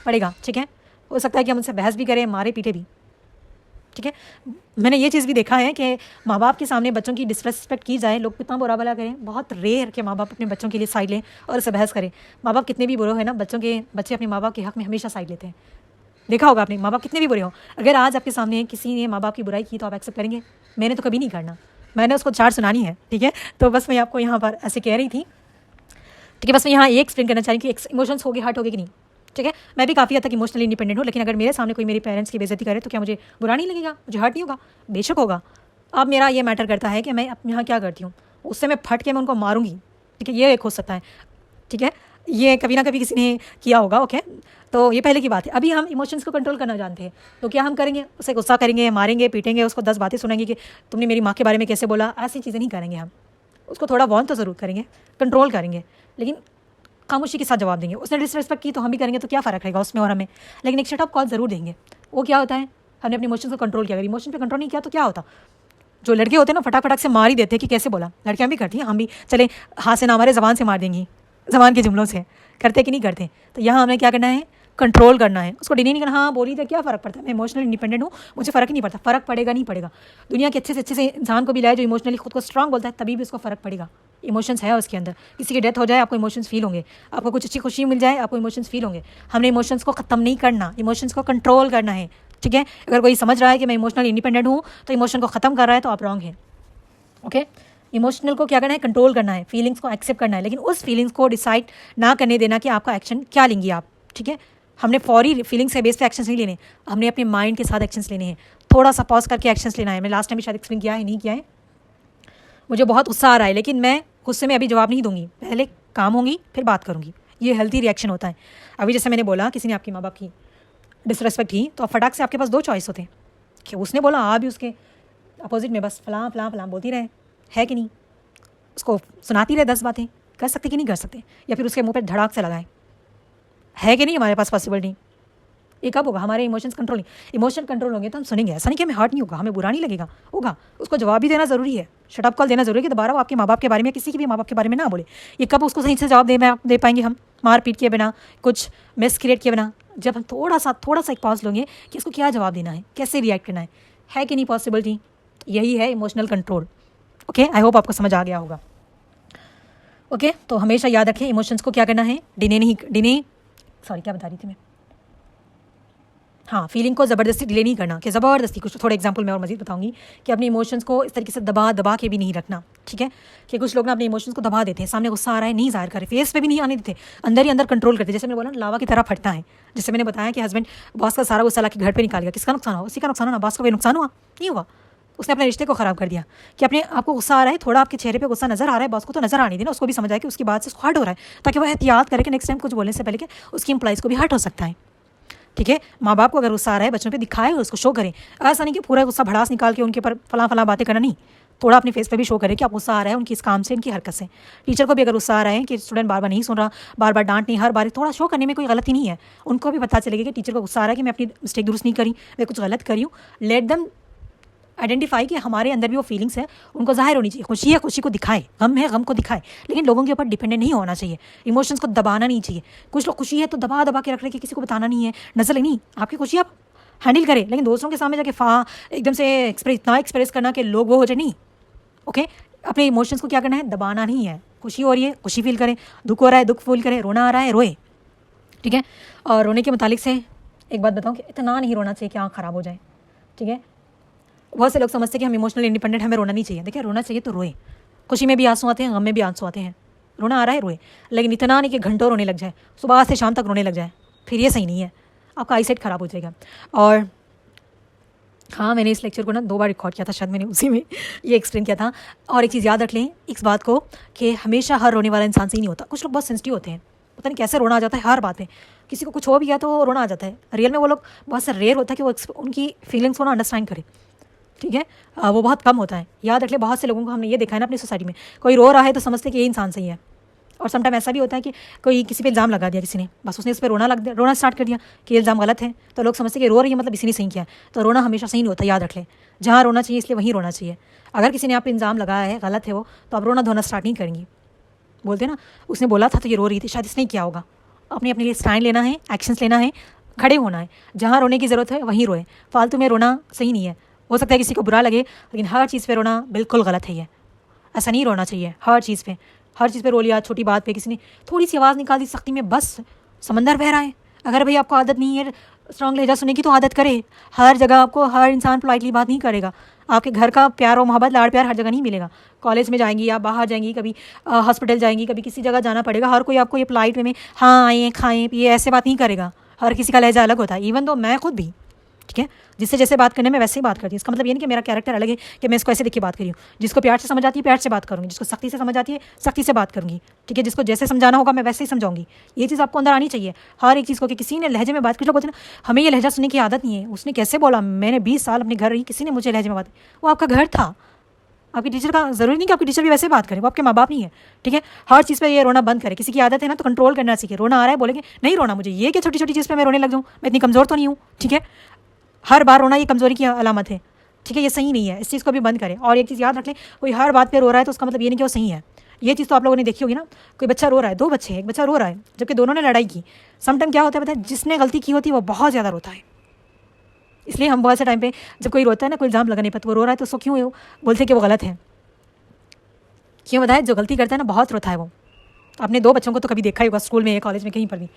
पड़ेगा, ठीक है। हो सकता है कि हम उनसे बहस भी करें, मारे पीटे भी, ठीक है। मैंने ये चीज़ भी देखा है कि माँ बाप के सामने बच्चों की डिसरिस्पेक्ट की जाए, लोग कितना बुरा भला करें, बहुत रेयर कि माँ बाप अपने बच्चों के लिए साइड लें और उससे बहस करें। माँ बाप कितने भी बुरे हो है ना, बच्चे अपने माँ बाप के हक़ में हमेशा साइड लेते हैं। देखा होगा आपने, माँ बाप कितने भी बुरे हो, अगर आज आपके सामने किसी ने माँ बाप की बुराई की तो आप एक्सेप्ट करेंगे? मैंने तो कभी नहीं करना, मैंने उसको 4 सुनानी है, ठीक है। तो बस मैं आपको यहाँ पर ऐसे कह रही थी, ठीक है। बस मैं यहाँ ये एक्सप्लेन करना चाह रही कि इमोशंस होगी, हर्ट होगी कि नहीं, ठीक है। मैं भी काफ़ी हद तक इमोशनली इंडिपेंडेंट हूँ, लेकिन अगर मेरे सामने कोई मेरे पेरेंट्स की बेइज्जती करे तो क्या मुझे बुरा नहीं लगेगा, मुझे हर्ट नहीं होगा? बेशक होगा। अब मेरा ये मैटर करता है कि मैं अपने यहाँ क्या करती हूँ, उससे मैं फट के मैं उनको मारूंगी, ठीक है, ये एक हो सकता है, ठीक है। ये कभी ना कभी किसी ने किया होगा, ओके। तो ये पहले की बात है। अभी हम इमोशंस को कंट्रोल करना जानते हैं, तो क्या हम करेंगे? उसे गुस्सा करेंगे, मारेंगे, पीटेंगे, उसको 10 बातें सुनाएंगे कि तुमने मेरी माँ के बारे में कैसे बोला, ऐसी चीज़ें नहीं करेंगे हम। उसको थोड़ा वार्न तो ज़रूर करेंगे, कंट्रोल करेंगे, लेकिन खामोशी के साथ जवाब देंगे। उसने डिसरिस्पेक्ट की तो हम भी करेंगे, तो क्या फ़र्क रहेगा उसमें और हमें, लेकिन एक शट अप कॉल ज़रूर देंगे। वो क्या होता है, हमने अपने इमोशंस को कंट्रोल किया। अगर इमोशन पे कंट्रोल नहीं किया तो क्या होता? जो लड़के होते हैं ना, फटाक से मार ही देते हैं कि कैसे बोला। लड़कियाँ भी करती हैं, हम भी चले हाथ से ना मारे, ज़बान से मार देंगी, ज़बान के जुमलों से, करते कि नहीं करते? तो यहाँ हमें क्या करना है, कंट्रोल करना है, उसको डिने नहीं करना। हाँ बोली तो क्या फ़र्क पड़ता है, मैं इमोशनली इंडिपेंडेंट हूँ, मुझे फ़र्क ही नहीं पड़ता। फ़र्क पड़ेगा, नहीं पड़ेगा। दुनिया के अच्छे से अच्छे से इंसान को भी लाए जो इमोशनली खुद को स्ट्रांग बोलता है, तभी भी उसको फ़र्क पड़ेगा। इमोशंस है उसके अंदर। किसी की डेथ हो जाए, आपको इमोशंस फील होंगे, आपको कुछ अच्छी खुशी मिल जाए, आपको इमोशंस फील होंगे। हमने इमोशंस को ख़त्म नहीं करना, इमोशंस को कंट्रोल करना है, ठीक है। अगर कोई समझ रहा है कि मैं इमोशनली इंडिपेंडेंट हूँ तो इमोशन को ख़त्म कर रहा है, तो आप रॉन्ग हैं, ओके। इमोशनल को क्या करना है, कंट्रोल करना है, फीलिंग्स को एक्सेप्ट करना है, लेकिन उस फीलिंग्स को डिसाइड ना करने देना कि आपका एक्शन क्या लेंगी आप, ठीक है। हमने फौरी फीलिंग्स के बेस पे एक्शंस नहीं लेने, हमने अपने माइंड के साथ एक्शंस लेने हैं, थोड़ा सा पॉज करके एक्शंस लेना है। मैं लास्ट टाइम भी शायद एक्सप्लेन किया है, नहीं किया है। मुझे बहुत गुस्सा आ रहा है, लेकिन मैं गुस्से में अभी जवाब नहीं दूंगी, पहले काम होंगी फिर बात करूंगी। ये हेल्थी रिएक्शन होता है। अभी जैसे मैंने बोला, किसी ने आपकी माँ बाप की डिसरेस्पेक्ट की, तो फटाक से आपके पास 2 चॉइस होते हैं कि उसने बोला, आप भी उसके अपोजिट में बस फलां फलां फलां बोलती रहे, है कि नहीं, उसको सुनाती रहे 10 बातें, कर सकते कि नहीं कर सकते, या फिर उसके मुंह पे धड़ाक से लगाए, है कि नहीं हमारे पास पॉसिबिलिटी। ये कब होगा, हमारे इमोशंस कंट्रोल नहीं। इमोशन कंट्रोल होंगे तो हम सुनेंगे, ऐसा नहीं कि हमें हर्ट नहीं होगा, हमें बुरा नहीं लगेगा, होगा। उसको जवाब भी देना ज़रूरी है, शट अप कॉल देना ज़रूरी है कि दोबारा वो आपके माँ बाप के बारे में, किसी के भी माँ बाप के बारे में ना बोले। ये कब उसको सही से जवाब दे पाएंगे हम, मार पीट किए बिना, कुछ मिस क्रिएट किए बिना, जब हम थोड़ा सा एक पॉज लेंगे कि इसको क्या जवाब देना है, कैसे रिएक्ट करना है कि नहीं पॉसिबिलिटी। यही है emotional control, okay. I hope आपको समझ आ गया होगा, ओके। तो हमेशा याद रखें, इमोशंस को क्या करना है, क्या बता रही थी मैं, हाँ, फीलिंग को ज़बरदस्ती डिले नहीं करना, कि ज़बरदस्ती, कुछ थोड़े एग्जांपल मैं और मज़ीद बताऊंगी कि अपने इमोशंस को इस तरीके से दबा के भी नहीं रखना, ठीक है। कि कुछ लोग ना अपने इमोशंस को दबा देते हैं, सामने गुस्सा आ रहा है नहीं ज़ाहिर करे, फेस पे भी नहीं आने देते, अंदर ही अंदर कंट्रोल करते, जैसे मैंने बोला लावा की तरह फटता है। जैसे मैंने बताया कि हस्बैंड बॉस का सारा गुस्सा ला के घर पर निकाल गया, किसका नुकसान हुआ, उसी का नुकसान हुआ ना, बॉस का कोई नुकसान हुआ नहीं हुआ, उसने अपने रिश्ते को ख़राब कर दिया। कि अपने आपको गुस्सा आ रहा है, थोड़ा आपके चेहरे पे गुस्सा नजर आ रहा है, बॉस को तो नजर आने देना, उसको भी समझ आए कि उसकी बात से उसको हर्ट हो रहा है, ताकि वह एहतियात करे कि नेक्स्ट टाइम कुछ बोलने से पहले कि उसकी एम्प्लॉइज़ को भी हर्ट हो सकता है, ठीक है। माँ बाप को अगर गुस्सा आ रहा है, बच्चों पे दिखाए और उसको शो करें, ऐसा नहीं कि पूरा गुस्सा भड़ास निकाल के उनके पर फला बातें करना, नहीं, थोड़ा अपने फेस पे भी शो करें कि आप गुस्सा आ रहा है उनकी इस काम से, इनकी हरकत से। टीचर को भी अगर गुस्सा आ रहा है कि स्टूडेंट बार बार नहीं सुन रहा, बार बार डांट नहीं, हर बार थोड़ा शो करने में कोई गलती नहीं है, उनको भी पता चलेगा कि टीचर को गुस्सा आ रहा है कि मैं अपनी मिस्टेक दुरुस्त नहीं करी, मैं कुछ गलत करी हूँ। लेट देम आइडेंटिफाई कि हमारे अंदर भी वो फीलिंग्स है, उनको जाहिर होनी चाहिए। खुशी है, खुशी को दिखाए, गम है, गम को दिखाए, लेकिन लोगों के ऊपर डिपेंडेंट नहीं होना चाहिए, इमोशंस को दबाना नहीं चाहिए। कुछ लोग खुशी है तो दबा के रख रहे कि किसी को बताना नहीं है, नजर नहीं, आपकी खुशी आप हैंडल करें, लेकिन दूसरों के सामने जाके एकदम से इतना एक्सप्रेस करना कि लोग वो हो जाए, नहीं, ओके। अपने इमोशंस को क्या करना है, दबाना नहीं है। खुशी हो रही है, खुशी फील करें, दुख हो रहा है, दुख फील करें, रोना आ रहा है, रोए, ठीक है। और रोने के मुतालिक से एक बात बताऊँ कि इतना नहीं रोना चाहिए कि आँख ख़राब हो जाए, ठीक है। बहुत से लोग समझते हैं कि हम इमोशनली इंडिपेंडेंट, हमें रोना नहीं चाहिए। देखिए, रोना चाहिए तो रोए, खुशी में भी आंसू आते हैं, गम में भी आंसू आते हैं, रोना आ रहा है रोए, लेकिन इतना नहीं कि घंटों रोने लग जाए, सुबह से शाम तक रोने लग जाए, फिर ये सही नहीं है, आपका आई साइट ख़राब हो जाएगा। और हाँ, मैंने इस लेक्चर को ना 2 बार रिकॉर्ड किया था, शायद मैंने उसी में ये एक्सप्लेन किया था। और एक चीज़ याद रख लें इस बात को कि हमेशा हर रोने वाला इंसान सही नहीं होता। कुछ लोग बहुत सेंसिटिव होते हैं, पता नहीं कैसे रोना आ जाता है हर बात में। किसी को कुछ हो भी गया तो रोना आ जाता है। रियल में वो लोग बहुत से रेयर होता है कि वो उनकी फीलिंग्स को ना अंडरस्टैंड करे, ठीक है। वो बहुत कम होता है। याद रख ले, बहुत से लोगों को हमने ये देखा है ना अपनी सोसाइटी में, कोई रो रहा है तो समझते कि ये इंसान सही है। और समटाइम ऐसा भी होता है कि कोई किसी पे इल्ज़ाम लगा दिया किसी ने, बस उसने उस पर रोना स्टार्ट कर दिया कि ये इल्ज़ाम गलत है, तो लोग समझते कि रो रही है मतलब इसी ने सही किया। तो रोना हमेशा सही नहीं होता, याद रख ले। जहाँ रोना चाहिए इसलिए वहीं रोना चाहिए। अगर किसी ने आप पे इल्ज़ाम लगाया है, गलत है वो, तो आप रोना धोना स्टार्ट नहीं करेंगी। बोलते हैं ना, उसने बोला था तो ये रो रही थी, शायद इसने किया होगा। अपने लिए स्टैंड लेना है, एक्शंस लेना है, खड़े होना है। जहाँ रोने की ज़रूरत है वहीं रोए, फालतू में रोना सही नहीं है। हो सकता है किसी को बुरा लगे, लेकिन हर चीज़ पे रोना बिल्कुल गलत है। ये ऐसा नहीं रोना चाहिए। हर चीज़ पे रो लिया, छोटी बात पे किसी ने थोड़ी सी आवाज़ निकाल दी सख्ती में, बस समंदर बह रहा है। अगर भाई आपको आदत नहीं है स्ट्रॉन्ग लहजा सुनने की तो आदत करे। हर जगह आपको हर इंसान पोलाइटली बात नहीं करेगा। आपके घर का प्यार और मोहब्बत, लाड़ प्यार हर जगह नहीं मिलेगा। कॉलेज में जाएंगी, आप बाहर जाएंगी, कभी हॉस्पिटल जाएंगी, कभी किसी जगह जाना पड़ेगा, हर कोई आपको ये पोलाइट वे में हाँ आएँ खाएँ पिए ऐसे बात नहीं करेगा। हर किसी का लहजा अलग होता है। इवन तो मैं खुद भी, ठीक है, जिससे जैसे बात करने में वैसे ही बात करती हूँ। इसका मतलब ये नहीं कि मेरा कैरेक्टर अलग है कि मैं इसको ऐसे देख के बात करी हूँ। जिसको प्यार से समझ आती है प्यार से बात करूँगी, जिसको सख्ती से समझ आती है सख्ती से बात करूँगी, ठीक है। जिसको जैसे समझाना होगा मैं वैसे ही समझाऊंगी। ये चीज़ आपको अंदर आनी चाहिए हर एक चीज़ को, कि किसी ने लहजे में बात, कुछ लोग बोलते हैं ना हमें ये लहजा सुनने की आदत नहीं है, उसने कैसे बोला, मैंने 20 साल अपने घर रही, किसी ने मुझे लहजे में बात, वो आपका घर था। आपकी टीचर का ज़रूरी नहीं कि आपकी टीचर भी वैसे बात करें, वो आपके माँ बाप नहीं है, ठीक है। हर चीज़ पे ये रोना बंद करें। किसी की आदत है ना तो कंट्रोल करना सीखे। रोना आ रहा है बोलेंगे नहीं रोना मुझे, ये क्या छोटी छोटी चीज़ पे मैं रोने लग जाऊँ, मैं इतनी कमज़ोर तो नहीं हूँ, ठीक है। हर बार रोना ये कमज़ोरी की अलामत है, ठीक है, ये सही नहीं है। इस चीज़ को भी बंद करें। और एक चीज़ याद रख लें, कोई हर बात पे रो रहा है तो उसका मतलब ये नहीं कि वो सही है। ये चीज़ तो आप लोगों ने देखी होगी ना, कोई बच्चा रो रहा है, 2 बच्चे हैं, एक बच्चा रो रहा है जबकि दोनों ने लड़ाई की। समटाइम क्या होता है पता है, जिसने गलती की होती है वो बहुत ज़्यादा रोता है। इसलिए हम बहुत से टाइम पे जब कोई रोता है ना, कोई इल्ज़ाम लगाने पर, तो वो रो रहा है तो उसको क्यों बोलते हैं कि वो गलत है, क्यों बताए, जो गलती करता है ना बहुत रोता है वो। आपने 2 बच्चों को तो कभी देखा ही होगा, स्कूल में, कॉलेज में, कहीं पर भी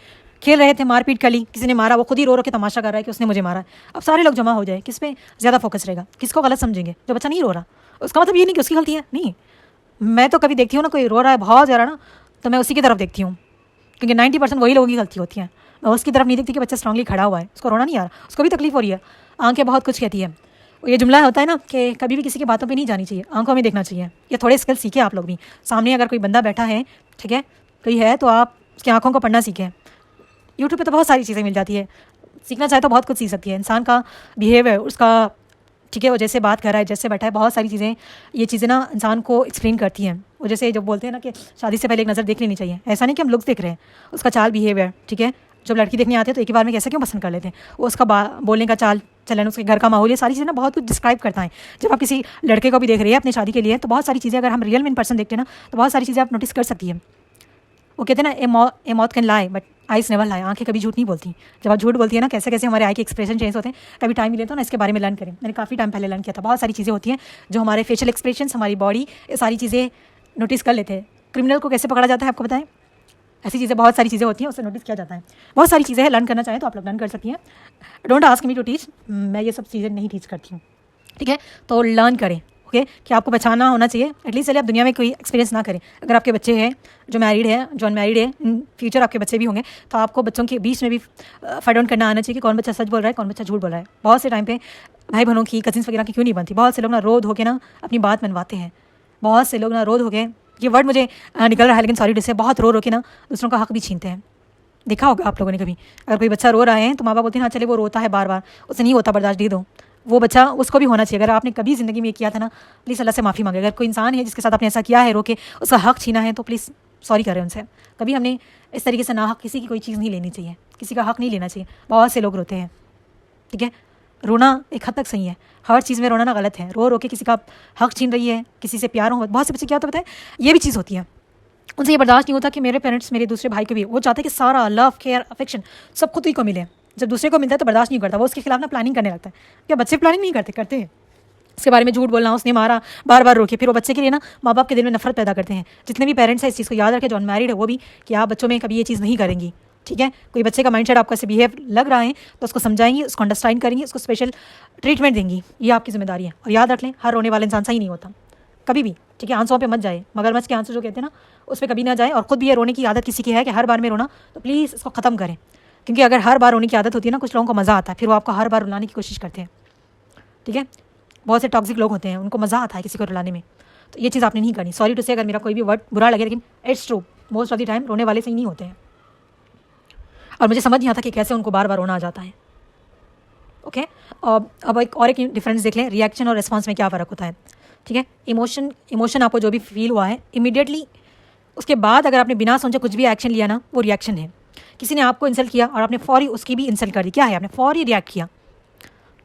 खेल रहे थे, मारपीट कर ली, किसी ने मारा, वो खुद ही रो रो के तमाशा कर रहा है कि उसने मुझे मारा। अब सारे लोग जमा हो जाए, किस पे ज़्यादा फोकस रहेगा, किसको गलत समझेंगे? जो बच्चा नहीं रो रहा, उसका मतलब ये नहीं कि उसकी गलती है, नहीं। मैं तो कभी देखती हूँ ना कोई रो रहा है बहुत ज़्यादा ना, तो मैं उसी की तरफ देखती हूँ, क्योंकि 90% वही लोगों की गलती होती है। मैं उसकी तरफ नहीं देखती कि बच्चा स्ट्रांगली खड़ा हुआ है, उसको रोना नहीं आ रहा, उसको भी तकलीफ हो रही है, आंखें बहुत कुछ कहती है। ये जुमला होता है ना कि कभी भी किसी की बातों पे नहीं जानी चाहिए, आंखों में देखना चाहिए। ये थोड़े स्किल सीखे आप लोग भी। सामने अगर कोई बंदा बैठा है, ठीक है, कोई है, तो आप उसकी आंखों को पढ़ना सीखें। यूट्यूब पे तो बहुत सारी चीज़ें मिल जाती है, सीखना चाहे तो बहुत कुछ सीख सकती है। इंसान का बिहेवियर, उसका, ठीक है, वो जैसे बात कर रहा है, जैसे बैठा है, बहुत सारी चीज़ें, ये चीज़ें ना इंसान को एक्सप्लेन करती हैं। वो जैसे जब बोलते हैं ना कि शादी से पहले एक नज़र देख लेनी चाहिए, ऐसा नहीं कि हम लुक्स देख रहे हैं, उसका चाल बिहेवियर, ठीक है। जब लड़की देखने आते हैं तो एक ही बार में कैसे क्यों पसंद कर लेते हैं, वो उसका बोलने का चाल चलन, उसके घर का माहौल, ये सारी चीज़ें ना बहुत कुछ डिस्क्राइब करता है। जब आप किसी लड़के को भी देख रही है अपनी शादी के लिए, तो बहुत सारी चीज़ें अगर हम रियल में इन पर्सन देखते हैं ना, तो बहुत सारी चीज़ें आप नोटिस कर सकती हैं। वो कहते हैं ना ए mouth can lie but ice never लाई, आंखें कभी झूठ नहीं बोलती। जब आप झूठ बोलती है ना, कैसे कैसे हमारे आई के एक्सप्रेशन चेंज होते हैं। कभी टाइम मिले तो ना इसके बारे में लर्न करें। मैंने काफ़ी टाइम पहले लर्न किया था। बहुत सारी चीज़ें होती हैं जो हमारे फेशियल एक्सप्रेशन, हमारी बॉडी, ये सारी चीज़ें नोटिस कर लेते हैं। क्रिमिनल को कैसे पकड़ा जाता है आपको बताएं, ऐसी चीज़ें, बहुत सारी चीज़ें होती हैं, उससे नोटिस किया जाता है। बहुत सारी चीज़ें हैं, लर्न करना चाहें तो आप लोग लर्न कर सकती हैं। Don't ask me to teach, मैं ये सब चीज़ें नहीं टीच करती हूँ, ठीक है। तो लर्न करें, ओके, कि आपको पहचानना होना चाहिए एटलीस्ट। चलिए आप दुनिया में कोई एक्सपीरियंस ना करें। अगर आपके बच्चे हैं जो मैरिड है, जो अनमैरिड है, इन फ्यूचर आपके बच्चे भी होंगे, तो आपको बच्चों के बीच में भी फाइंड आउट करना आना चाहिए कि कौन बच्चा सच बोल रहा है, कौन बच्चा झूठ बोल रहा है। बहुत से टाइम पे भाई बहनों की, कजिन्स वगैरह की क्यों नहीं बनती। बहुत से लोग ना रो धो के ना अपनी बात मनवाते हैं। बहुत से लोग ना रो धो के, ये वर्ड मुझे निकल रहा है लेकिन सॉरी डिसे, बहुत रो रो के ना दूसरों का हक भी छीनते हैं। देखा होगा आप लोगों ने कभी, अगर कोई बच्चा रो रहा है तो माँ बाप बोलते हैं हाँ चले वो रोता है बार बार, उससे नहीं होता बर्दाश्त, दे दो। वो बच्चा, उसको भी होना चाहिए। अगर आपने कभी ज़िंदगी में ये किया था ना, प्लीज़ अल्लाह से माफ़ी मांगे। अगर कोई इंसान है जिसके साथ आपने ऐसा किया है, रो के उसका हक छीना है, तो प्लीज़ सॉरी करें उनसे। कभी हमने इस तरीके से ना हक किसी की कोई चीज़ नहीं लेनी चाहिए, किसी का हक नहीं लेना चाहिए। बहुत से लोग रोते हैं, ठीक है। रोना एक हद तक सही है, हर चीज़ में रोना ना गलत है। रो रो के किसी का हक छीन रही है, किसी से प्यार हो, बहुत से बच्चे क्या होता है ये भी चीज़ होती है, उनसे ये बर्दाश्त नहीं होता कि मेरे पेरेंट्स, मेरे दूसरे भाई को भी, वो चाहते हैं कि सारा लव, केयर, अफेक्शन सब खुद ही को मिले। जब दूसरे को मिलता है तो बर्दाश्त नहीं करता, वो उसके खिलाफ ना प्लानिंग करने लगता है। क्या बच्चे प्लानिंग नहीं करते हैं इसके बारे में, झूठ बोलना, उसने मारा, बार बार रोके, फिर वो बच्चे के लिए ना माँ बाप के दिल में नफरत पैदा करते हैं। जितने भी पेरेंट्स हैं इस चीज़ को याद रखें, जो अनमैरिड है वो भी, कि आप बच्चों में कभी ये चीज़ नहीं करेंगी, ठीक है। कोई बच्चे का माइंडसेट आपको ऐसे बिहेव लग रहा है तो उसको समझाएंगी, उसको अंडरस्टैंड करेंगी, उसको स्पेशल ट्रीटमेंट देंगी, ये आपकी जिम्मेदारी है। और याद रख लें, हर रोने वाला इंसान सही नहीं होता कभी भी, ठीक है। आंसुओं पे मत जाए, मगरमच्छ के आंसू जो कहते हैं ना, उस पर कभी ना जाए। और खुद भी ये रोने की आदत किसी की है कि हर बार में रोना, तो प्लीज़ इसको ख़त्म करें। क्योंकि अगर हर बार रोने की आदत होती है ना, कुछ लोगों को मज़ा आता है, फिर वो आपको हर बार रुलाने की कोशिश करते हैं, ठीक है। बहुत से टॉक्सिक लोग होते हैं, उनको मज़ा आता है किसी को रुलाने में, तो ये चीज़ आपने नहीं करनी। सॉरी टू से अगर मेरा कोई भी वर्ड बुरा लगे, लेकिन it's true, most of the time रोने वाले से ही नहीं होते हैं। और मुझे समझ नहीं आता कि कैसे उनको बार बार रोना आ जाता है। ओके, अब एक डिफरेंस देख लें, रिएक्शन और रिस्पॉन्स में क्या फ़र्क होता है, ठीक है। इमोशन आपको जो भी फील हुआ है, इमीडिएटली उसके बाद अगर आपने बिना सोचे कुछ भी एक्शन लिया ना, वो रिएक्शन है। किसी ने आपको इंसल्ट किया और आपने फौरी उसकी भी इंसल्ट कर दी, क्या है, आपने फौरी रिएक्ट किया,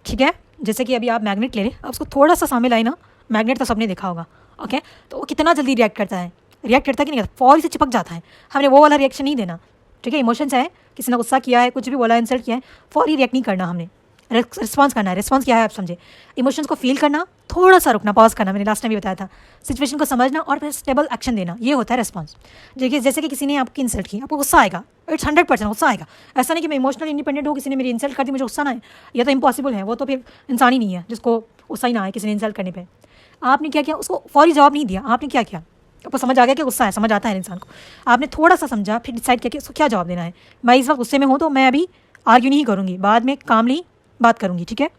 ठीक है। जैसे कि अभी आप मैग्नेट ले लें, अब उसको थोड़ा सा सामने लाए ना, मैग्नेट तो सबने देखा होगा, ओके, तो वो कितना जल्दी रिएक्ट करता है कि नहीं करता, फौरी से चिपक जाता है। हमने वो वाला रिएक्शन नहीं देना, ठीक है। इमोशंस है, किसी ने गुस्सा किया है, कुछ भी बोला, इंसल्ट किया है, फौरी रिएक्ट नहीं करना, हमने रिस्पॉन्स करना है। रिस्पॉन्स क्या है आप समझे, इमोशंस को फील करना, थोड़ा सा रुकना, पॉज करना, मैंने लास्ट टाइम भी बताया था, सिचुएशन को समझना और फिर स्टेबल एक्शन देना, ये होता है रिस्पॉन्स। देखिए जैसे कि किसी ने आपकी इंसल्ट की, आपको गुस्सा आएगा, इट्स 100% गुस्सा आएगा। ऐसा नहीं कि मैं इमोशनल इंडिपेंडेंट हूँ, किसी ने मेरी इंसल्ट कर दी मुझे गुस्सा ना है, यह तो इम्पॉसिबल है, वो तो फिर इंसान ही नहीं है जिसको गुस्सा ही ना आए किसी ने इंसल्ट करने पर। आपने क्या किया, उसको फौरी जवाब नहीं दिया, आपने क्या किया, आपको समझ आ गया कि गुस्सा है, समझ आता है इंसान को, आपने थोड़ा सा समझा, फिर डिसाइड किया कि उसको क्या जवाब देना है। मैं इस वक्त गुस्से में हूँ तो मैं अभी आर्ग्यू नहीं करूँगी, बाद में कामली बात करूँगी, ठीक है।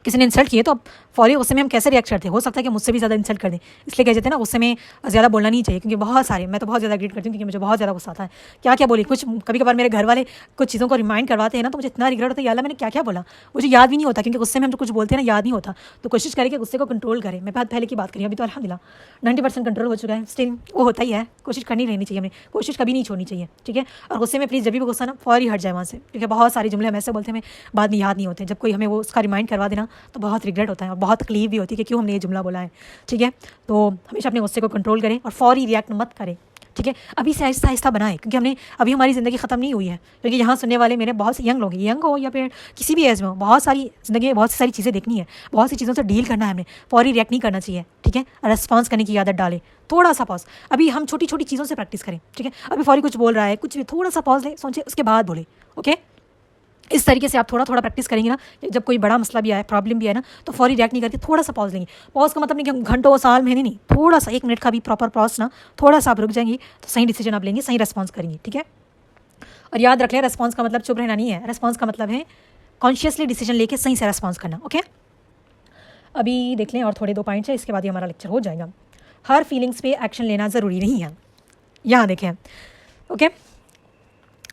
किसी ने इंसल्ट किए तो अब फौरी गुस्से में हम कैसे रिएक्ट करते हैं, हो सकता है कि मुझसे भी ज़्यादा इंसल्ट कर दें, इसलिए कह देते हैं ना गुस्से में ज़्यादा बोलना नहीं चाहिए, क्योंकि बहुत सारे, मैं तो बहुत ज़्यादा एग्रीड करती हूँ, क्योंकि मुझे बहुत ज़्यादा गुस्सा आता है, क्या क्या बोली। कुछ कभी कभार मेरे घर वाले कुछ चीज़ों को रिमाइंड करवाते हैं ना, तो मुझे इतना रिग्रेट होता है, यार मैंने क्या क्या बोला, मुझे याद भी नहीं होता, क्योंकि गुस्से में हम जो कुछ बोलते हैं ना, याद नहीं होता। तो कोशिश करें कि गुस्से को कंट्रोल करें। मैं बहुत पहले की बात करी, अभी तो अल्हम्दुलिल्लाह 90% कंट्रोल हो चुका है, स्टिल वो होता ही है, कोशिश करनी रहनी चाहिए, हमें कोशिश कभी नहीं छोड़नी चाहिए, ठीक है। और गुस्से में प्लीज़ जब भी गुस्सा ना फौरी हट जाए वहाँ से, क्योंकि बहुत सारे जुमले हम ऐसे बोलते हैं, हमें बाद में याद नहीं होते। जब कोई हमें वो उसका रिमाइंड करवा देना तो बहुत रिग्रेट होता है और बहुत तकलीफ भी होती है कि क्यों हमने ये जुमला बोला है, ठीक है। तो हमेशा अपने गुस्से को कंट्रोल करें और फौरी रिएक्ट मत करें, ठीक है। अभी से आहिस्ता आहिस्ता बनाएं, क्योंकि अभी हमारी ज़िंदगी ख़त्म नहीं हुई है, क्योंकि यहाँ सुनने वाले मेरे बहुत से यंग लोग, यंग हो या फिर किसी भी एज में हो, बहुत सारी ज़िंदगी में बहुत सारी चीज़ें देखनी है, बहुत सी चीज़ों से डील करना है हमें, फौरी रिएक्ट नहीं करना चाहिए, ठीक है। रिस्पॉन्स करने की आदत डालें, थोड़ा सा पॉज, अभी हम छोटी छोटी चीज़ों से प्रैक्टिस करें, ठीक है। अभी फौरी कुछ बोल रहा है, कुछ भी थोड़ा सा पॉज ले, सोचे, उसके बाद बोले, ओके। इस तरीके से आप थोड़ा थोड़ा प्रैक्टिस करेंगे ना, जब कोई बड़ा मसला भी आए, प्रॉब्लम भी आए ना, तो फौरी रिएक्ट नहीं करके थोड़ा सा पॉज लेंगे। पॉज का मतलब नहीं कि घंटों साल महीने नहीं, थोड़ा सा 1 मिनट का भी प्रॉपर पॉज ना, थोड़ा सा आप रुक जाएंगे तो सही डिसीजन आप लेंगे, सही रिस्पॉन्स करेंगे, ठीक है। और याद रख लें, रिस्पॉन्स का मतलब चुप रहना नहीं है, रिस्पॉन्स का मतलब है कॉन्शियसली डिसीजन लेके सही से रिस्पॉन्स करना, ओके। अभी देख लें और थोड़े 2 पॉइंट्स है, इसके बाद ही हमारा लेक्चर हो जाएगा। हर फीलिंग्स पे एक्शन लेना ज़रूरी नहीं है, यहाँ देखें, ओके।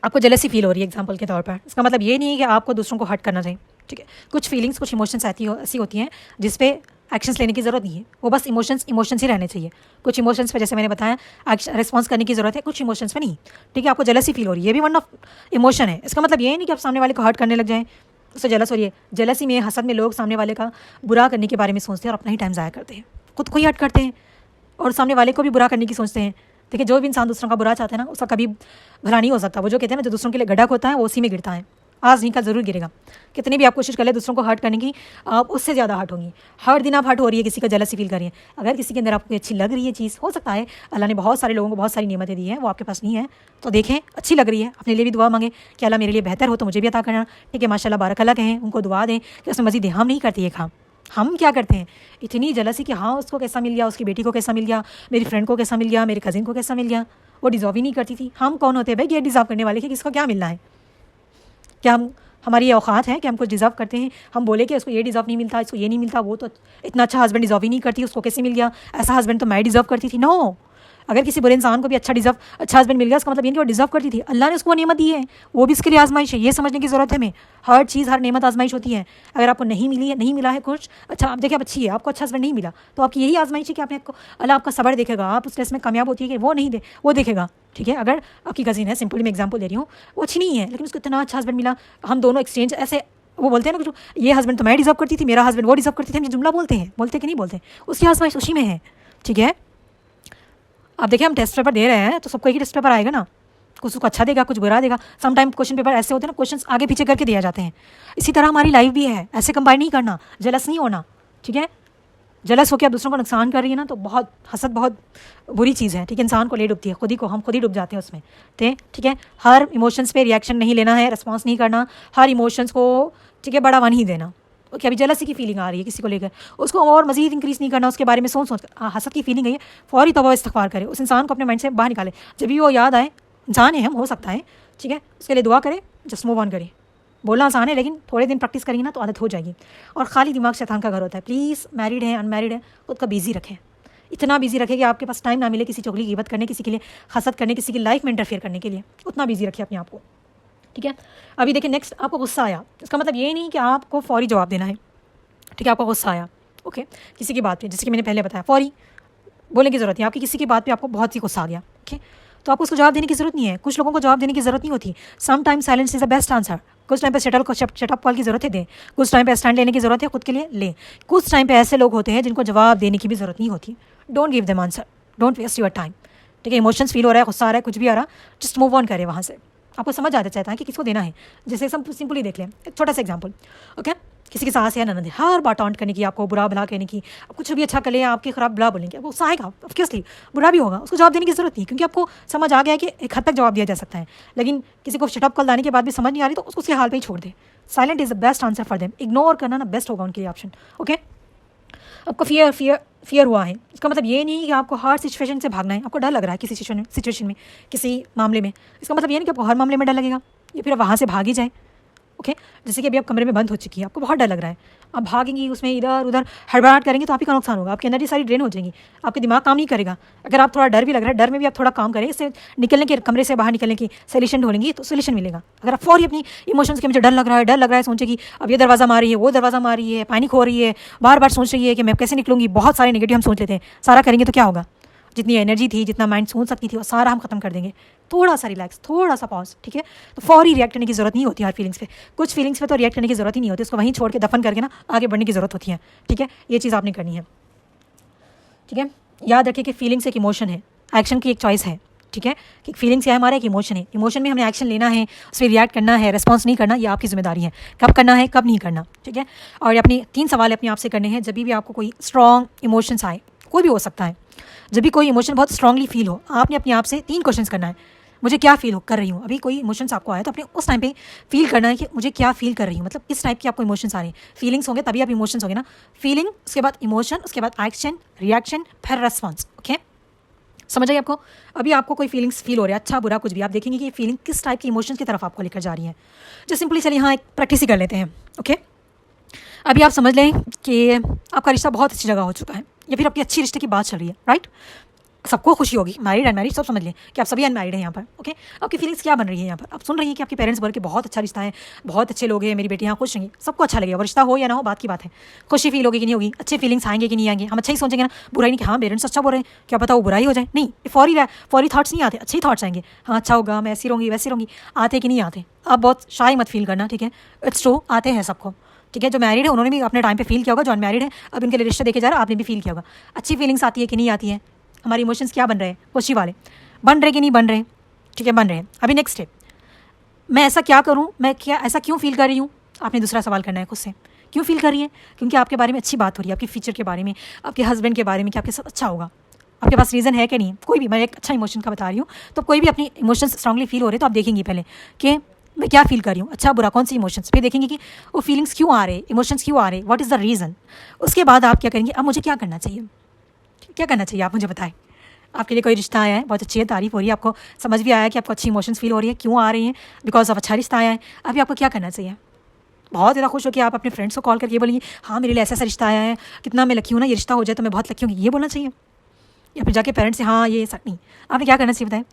आपको जेलसी फील हो रही है एग्जांपल के तौर पर, इसका मतलब ये नहीं है कि आपको दूसरों को हर्ट करना चाहिए, ठीक है। कुछ फीलिंग्स, कुछ इमोशंस ऐसी होती हैं जिस पे एक्शंस लेने की ज़रूरत नहीं है, वो बस इमोशंस ही रहने चाहिए। कुछ इमोशंस पे, जैसे मैंने बताया, रिस्पॉन्स करने की ज़रूरत है, कुछ इमोशंस पे नहीं, ठीक है। आपको जेलसी फील हो रही है, ये भी वन ऑफ इमोशन है। इसका मतलब ये नहीं कि आप सामने वाले को हर्ट करने लग जाएँ, उससे जेलस हो रही है। जेलसी में, हसद में लोग सामने वाले का बुरा करने के बारे में सोचते हैं और अपना ही टाइम ज़ाया करते हैं, खुद को ही हर्ट करते हैं और सामने वाले को भी बुरा करने की सोचते हैं। देखिए, जो भी इंसान दूसरों का बुरा चाहता है ना, उसका कभी भला नहीं हो सकता। वो जो कहते हैं ना, जो दूसरों के लिए गड्ढा होता है वो उसी में गिरता है, आज नहीं कल ज़रूर गिरेगा। कितनी भी आप कोशिश कर ले दूसरों को हर्ट करने की, आप उससे ज़्यादा हर्ट होंगी। हर दिन आप हर्ट हो रही है, किसी का जेलसी फील कर रही है। अगर किसी के अंदर आपको अच्छी लग रही है चीज़, हो सकता है अल्लाह ने बहुत सारे लोगों को बहुत सारी नेमतें दी हैं, वो आपके पास नहीं है, तो देखें अच्छी लग रही है, अपने लिए भी दुआ मांगे कि अल्लाह मेरे लिए बेहतर हो तो मुझे भी अता करना, ठीक है। माशाल्लाह बारकल्लाह कहें, उनको दुआ दें कि उसमें मज़ीद। हम नहीं करते ये काम, हम क्या करते हैं, इतनी जेलसी कि हाँ उसको कैसा मिल गया, उसकी बेटी को कैसा मिल गया, मेरी फ्रेंड को कैसा मिल गया, मेरे कज़िन को कैसा मिल गया, वो डिज़र्व ही नहीं करती थी। हम कौन होते हैं भाई ये डिज़र्व करने वाले कि किसको क्या मिलना है? क्या हमारी ये औकात है कि हम कुछ डिज़र्व करते हैं? हम बोले कि उसको ये डिज़र्व नहीं मिलता, इसको ये नहीं मिलता, वो तो इतना अच्छा हस्बैंड डिज़र्व ही नहीं करती, उसको कैसे मिल गया, ऐसा हस्बैंड तो मैं डिज़र्व करती थी। नो, अगर किसी बुरे इंसान को भी अच्छा हस्बैंड मिल गया, इसका मतलब ये कि वो डिज़र्व करती थी। अल्लाह ने उसको वो नेमत दी है, वो भी इसके लिए आजमाइश है, ये समझने की ज़रूरत है हमें। हर चीज़, हर नेमत आजमाइश होती है। अगर आपको नहीं मिली है, नहीं मिला है कुछ अच्छा, आप देखिए आप अच्छी है, आपको अच्छा हस्बैंड नहीं मिला, तो आपकी यही आजमाइश है कि आपने अल्लाह आपका सब्र देखेगा, आप उस टेस्ट में कामयाब होती है कि वो नहीं दे, वो देखेगा, ठीक है। अगर आपकी कज़िन है, सिंपली मैं एग्जाम्पल दे रही हूँ, वो अच्छी नहीं है लेकिन उसको इतना अच्छा हस्बैंड मिला, हम दोनों एक्सचेंज, ऐसे वो बोलते हैं ना कि ये हस्बैंड तो मैं डिज़र्व करती थी, मेरा हस्बैंड वो डिज़र्व करती थी, हम ये जुमला बोलते कि नहीं बोलते, उसकी आजमाइश उसी में है, ठीक है। अब देखिए हम टेस्ट पेपर दे रहे हैं तो सबको एक ही टेस्ट पेपर आएगा ना, कुछ उसको अच्छा देगा, कुछ बुरा देगा। सम टाइम क्वेश्चन पेपर ऐसे होते हैं ना, क्वेश्चन आगे पीछे करके दिए जाते हैं। इसी तरह हमारी लाइफ भी है, ऐसे कंबाइन नहीं करना, जेलस नहीं होना, ठीक है। जेलस होकर आप दूसरों को नुकसान कर रही है ना, तो बहुत हसद बहुत बुरी चीज़ है, ठीक है। इंसान को ले डूबती है, हम खुद ही डूब जाते हैं उसमें, ठीक है। हर इमोशंस पे रिएक्शन नहीं लेना है, रिस्पॉन्स नहीं करना, हर इमोशंस को, ठीक है, बढ़ावा नहीं देना। ओके, अभी जेलसी की फीलिंग आ रही है किसी को लेकर, उसको और मजीद इंक्रीज़ नहीं करना, उसके बारे में सोच हसद की फीलिंग है, फौरी तौबा इस्तिग़फ़ार करे, उस इंसान को अपने माइंड से बाहर निकाले। जब भी वो याद आए, इंसान है हम, हो सकता है, ठीक है, उसके लिए दुआ करें जस्ट मूव ऑन करिए। बोलना आसान है, लेकिन थोड़े दिन प्रैक्टिस करेंगे ना तो आदत हो जाएगी। और खाली दिमाग शैतान का घर होता है। प्लीज़ मैरिड है, अनमैरिड है, खुद का बिजी रखें, इतना बिजी रखें कि आपके पास टाइम ना मिले किसी चुगली गिबत करने, किसी के लिए हसद करने, किसी की लाइफ में इंटरफेयर करने के लिए। उतना बिजी रखिए अपने आप को, ठीक है। अभी देखिए नेक्स्ट, आपको गुस्सा आया, इसका मतलब ये नहीं कि आपको फौरी जवाब देना है, ठीक है। आपको गुस्सा आया, ओके, किसी की बात पे, जैसे कि मैंने पहले बताया, फौरी बोलने की ज़रूरत नहीं। आपकी किसी की बात पे आपको बहुत ही गुस्सा आ गया, ओके, तो आपको उसको जवाब देने की ज़रूरत नहीं है। कुछ लोगों को जवाब देने की ज़रूरत नहीं होती। Some time silence is the best answer. कुछ टाइम पे शटअप कॉल की ज़रूरत है, दे। कुछ टाइम पे स्टैंड लेने की ज़रूरत है, खुद के लिए ले। कुछ टाइम पे ऐसे लोग होते हैं जिनको जवाब देने की भी ज़रूरत नहीं होती। Don't give them answer, don't waste your time, ठीक है। इमोशंस फील हो रहा है, गुस्सा आ रहा है, कुछ भी आ रहा, जस्ट मूव ऑन करें वहाँ से। आपको समझ आता चाहता है कि किसको देना है। जैसे सिंपली देख लें, एक छोटा सा एग्जाम्पल, ओके। किसी की सास है, ननद है, हर बार टॉन्ट करने की, आपको बुरा भला कहने की, आप कुछ भी अच्छा कर ले आपके खराब बुरा बोलेंगे, आपको गुस्सा आएगा, ऑब्वियसली बुरा भी होगा। उसको जवाब देने की जरूरत नहीं, क्योंकि आपको समझ आ गया है कि एक हद तक जवाब दिया जा सकता है। लेकिन किसी को शटअप कॉल लाने के बाद भी समझ नहीं आ रही तो उसको उसके हाल पे ही छोड़ दे। Silent is the best answer for them. Ignore करना ना बेस्ट होगा उनके लिए ऑप्शन, ओके। आपको फियर हुआ है, इसका मतलब ये नहीं कि आपको हर सिचुएशन से भागना है। आपको डर लग रहा है किसी सिचुएशन में, किसी मामले में, इसका मतलब ये नहीं कि आपको हर मामले में डर लगेगा या फिर वहाँ से भागी जाए, ओके। जैसे कि अभी आप कमरे में बंद हो चुकी है, आपको बहुत डर लग रहा है, आप भागेंगी उसमें, इधर उधर हड़बड़ाहट करेंगे तो आप ही का नुकसान होगा। आपकी एनर्जी सारी ड्रेन हो जाएगी, आपके दिमाग काम नहीं करेगा। अगर आप थोड़ा डर भी लग रहा है, डर में भी आप थोड़ा काम करें, इससे निकलने के, कमरे से बाहर निकलने की सोल्यूशन ढूंढेंगी तो सोल्यूशन मिलेगा। अगर आप फौरी अपनी इमोशंस के, मुझे डर लग रहा है सोचे कि अब ये दरवाज़ा मार रही है, वो दरवाज़ा मार रही है, पैनिक हो रही है, बार बार सोच रही है कि मैं कैसे निकलूंगी, बहुत सारे नेगेटिव हम सोच लेते हैं। सारा करेंगे तो क्या होगा, जितनी एनर्जी थी, जितना माइंड सोच सकती थी, वो सारा हम खत्म कर देंगे। थोड़ा सा रिलैक्स, थोड़ा सा पॉज, ठीक है। तो फौरी रिएक्ट करने की जरूरत नहीं होती हर फीलिंग्स पे। कुछ फीलिंग्स पे तो रिएक्ट करने की जरूरत ही नहीं होती, उसको वहीं छोड़ के दफन करके ना आगे बढ़ने की जरूरत होती है, ठीक है। ये चीज़ आपने करनी है, ठीक है। याद रखिए कि फीलिंग्स एक इमोशन है, एक्शन की एक चॉइस है, ठीक है। कि फीलिंग्स क्या है, हमारा एक इमोशन है। इमोशन में हमने एक्शन लेना है, उस पर रिएक्ट करना है, रिस्पॉन्स नहीं करना, ये आपकी जिम्मेदारी है। कब करना है, कब नहीं करना, ठीक है। और अपने 3 सवाल अपने आप से करने हैं जब भी आपको कोई स्ट्रॉन्ग इमोशंस आए, कोई भी हो सकता है। जब भी कोई इमोशन बहुत स्ट्रांगली फील हो, आपने अपने आप से 3 क्वेश्चंस करना है। मुझे क्या फील कर रही हूँ, अभी कोई इमोशंस आपको आए तो अपने उस टाइम पे फील करना है कि मुझे क्या फील कर रही हूँ, मतलब किस टाइप के आपको इमोशंस आ रहे हैं। फीलिंग्स होंगे तभी आप इमोशंस होंगे ना। फीलिंग, उसके बाद इमोशन, उसके बाद एक्शन, रिएक्शन, फिर रेस्पॉन्स, ओके। समझ आइए आपको। अभी आपको कोई फीलिंग्स फील हो रहा है, अच्छा बुरा कुछ भी, आप देखेंगे कि ये फीलिंग किस टाइप की इमोशंस की तरफ आपको लेकर जा रही है। जो सिंपली चलिए यहाँ एक प्रैक्टिस ही कर लेते हैं, ओके। अभी आप समझ लें कि आपका रिश्ता बहुत अच्छी जगह हो चुका है, या फिर आपकी अच्छी रिश्ते की बात चल रही है, राइट। सबको खुशी होगी, मैरिड अनमैरिड सब समझ लें कि आप सभी अनमैरिड हैं यहाँ पर, ओके। आपकी फीलिंग्स क्या बन रही है यहाँ पर, आप सुन रही हैं कि आपके पेरेंट्स बोल के बहुत अच्छा रिश्ता है, बहुत अच्छे लोग हैं, मेरी बेटी यहाँ खुश रहेंगी, सबको अच्छा लगेगा। वो रिश्ता हो या ना हो बात की बात है। खुशी फील होगी कि नहीं होगी, अच्छे फीलिंग्स आएंगे कि नहीं आएंगे, हम अच्छा ही सोचेंगे ना, बुराई नहीं कि हाँ पेरेंट्स अच्छा बोल रहे हैं, क्या पता वो बुराई हो जाए। नहीं, फौरी थॉट्स नहीं आते, अच्छे ही थॉट्स आएंगे, हाँ अच्छा होगा, मैं ऐसी रहूँगी वैसी रहूँगी, आते कि नहीं आते। आप बहुत शाय मत फील करना, ठीक है। इट्स ट्रू, आते हैं सबको, ठीक है। जो मैरिड है उन्होंने भी अपने टाइम पे फील किया होगा, जो अनमैरिड है अब इनके लिए रिश्ते देखे जा रहा है, आपने भी फील किया होगा। अच्छी फीलिंग्स आती है कि नहीं आती है, हमारे इमोशंस क्या बन रहे हैं, खुशी वाले बन रहे कि नहीं बन रहे, ठीक है, बन रहे हैं। अभी नेक्स्ट स्टेप, मैं ऐसा क्या करूँ, मैं क्या ऐसा क्यों फील कर रही हूँ। आपने दूसरा सवाल करना है खुद से, क्यों फील कर रही है, क्योंकि आपके बारे में अच्छी बात हो रही है, आपके फ्यूचर के बारे में, आपके हस्बैंड के बारे में, कि आपके साथ अच्छा होगा। आपके पास रीज़न है कि नहीं, कोई भी, मैं एक अच्छा इमोशन का बता रही हूँ, तो कोई भी अपनी इमोशंस स्ट्रांगली फील हो रहे तो आप देखेंगे पहले कि मैं क्या फील कर रही हूँ, अच्छा बुरा कौन सी इमोशंस, फिर देखेंगे कि वो फीलिंग्स क्यों आ रहे, इमोशंस क्यों आ रहे, व्हाट इज़ द रीज़न। उसके बाद आप क्या करेंगे, अब मुझे क्या करना चाहिए, क्या करना चाहिए, आप मुझे बताएं। आपके लिए कोई रिश्ता आया है, बहुत अच्छी है, तारीफ हो रही है, आपको समझ भी आया कि आपको अच्छी इमोशंस फील हो रही है, क्यों आ रही हैं, बिकॉज ऑफ अच्छा रिश्ता आया है। अभी आपको क्या करना चाहिए, बहुत ज़्यादा खुश हो कि आप अपने फ्रेंड्स को कॉल करके ये बोलेंगे हाँ मेरे लिए ऐसा रिश्ता आया है, कितना मैं लकी हूँ ना, ये रिश्ता हो जाए तो मैं बहुत लकी हूँ, ये बोलना चाहिए। या फिर जाके पेरेंट्स से हाँ ये ऐसा नहीं, आपने क्या करना चाहिए बताएं।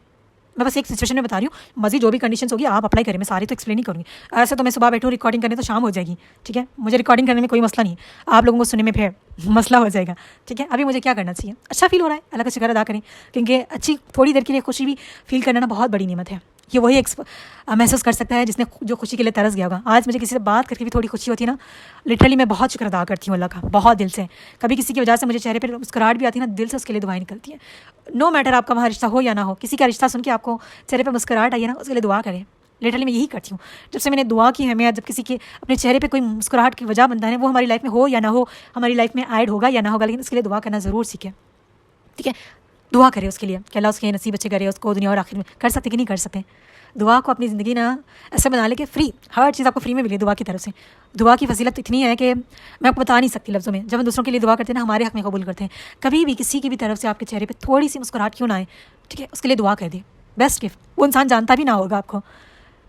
मैं बस एक सिचुएशन में बता रही हूँ, मज़ीद जो भी कंडीशंस होगी आप अप्लाई करें, मैं सारी तो एक्सप्लेन नहीं करूँगी। ऐसे तो मैं सुबह बैठूँ रिकॉर्डिंग करने तो शाम हो जाएगी, ठीक है। मुझे रिकॉर्डिंग करने में कोई मसला नहीं है, आप लोगों को सुनने में फिर मसला हो जाएगा, ठीक है। अभी मुझे क्या करना चाहिए, अच्छा फील हो रहा है, अल्लाह का शुक्र अदा करें, क्योंकि अच्छी थोड़ी देर के लिए खुशी भी फील करना ना बहुत बड़ी नेमत है। ये वही महसूस कर सकता है जिसने जो खुशी के लिए तरस गया होगा। आज मुझे किसी से बात करके भी थोड़ी खुशी होती है ना, लिटरली मैं बहुत शुक्र अदा करती हूँ अल्लाह का, बहुत दिल से। कभी किसी की वजह से मुझे चेहरे पर मुस्कुराहट भी आती है ना, दिल से उसके लिए दुआएं निकलती है। नो मैटर आपका वहाँ रिश्ता हो या ना हो, किसी का रिश्ता सुन के आपको चेहरे पर मुस्कुराहट आई है ना, उसके लिए दुआ करें। लिटरली मैं यही करती हूँ, जब से मैंने दुआ की है, मैं जब किसी के अपने चेहरे पे कोई मुस्कुराहट की वजह बनता है, वो हमारी लाइफ में हो या ना हो, हमारी लाइफ में ऐड होगा या ना होगा, लेकिन उसके लिए दुआ करना ज़रूर सीखें, ठीक है। दुआ करें उसके लिए कि अल्लाह उसके नसीब अच्छे करे, उसको दुनिया और आखिर में कर सकते कि नहीं कर सकते। दुआ को अपनी ज़िंदगी ना ऐसे बना ले कि फ्री, हर चीज़ आपको फ्री में मिले दुआ की तरफ से। दुआ की फजीलत इतनी है कि मैं आपको बता नहीं सकती लफ्ज़ों में। जब हम दूसरों के लिए दुआ करते हैं ना, हमारे हक़ में कबूल करते हैं। कभी भी किसी की भी तरफ से आपके चेहरे पे थोड़ी सी मुस्कुराहट क्यों ना आए, ठीक है, उसके लिए दुआ कर दे, बेस्ट गिफ्ट। वो इंसान जानता भी ना होगा आपको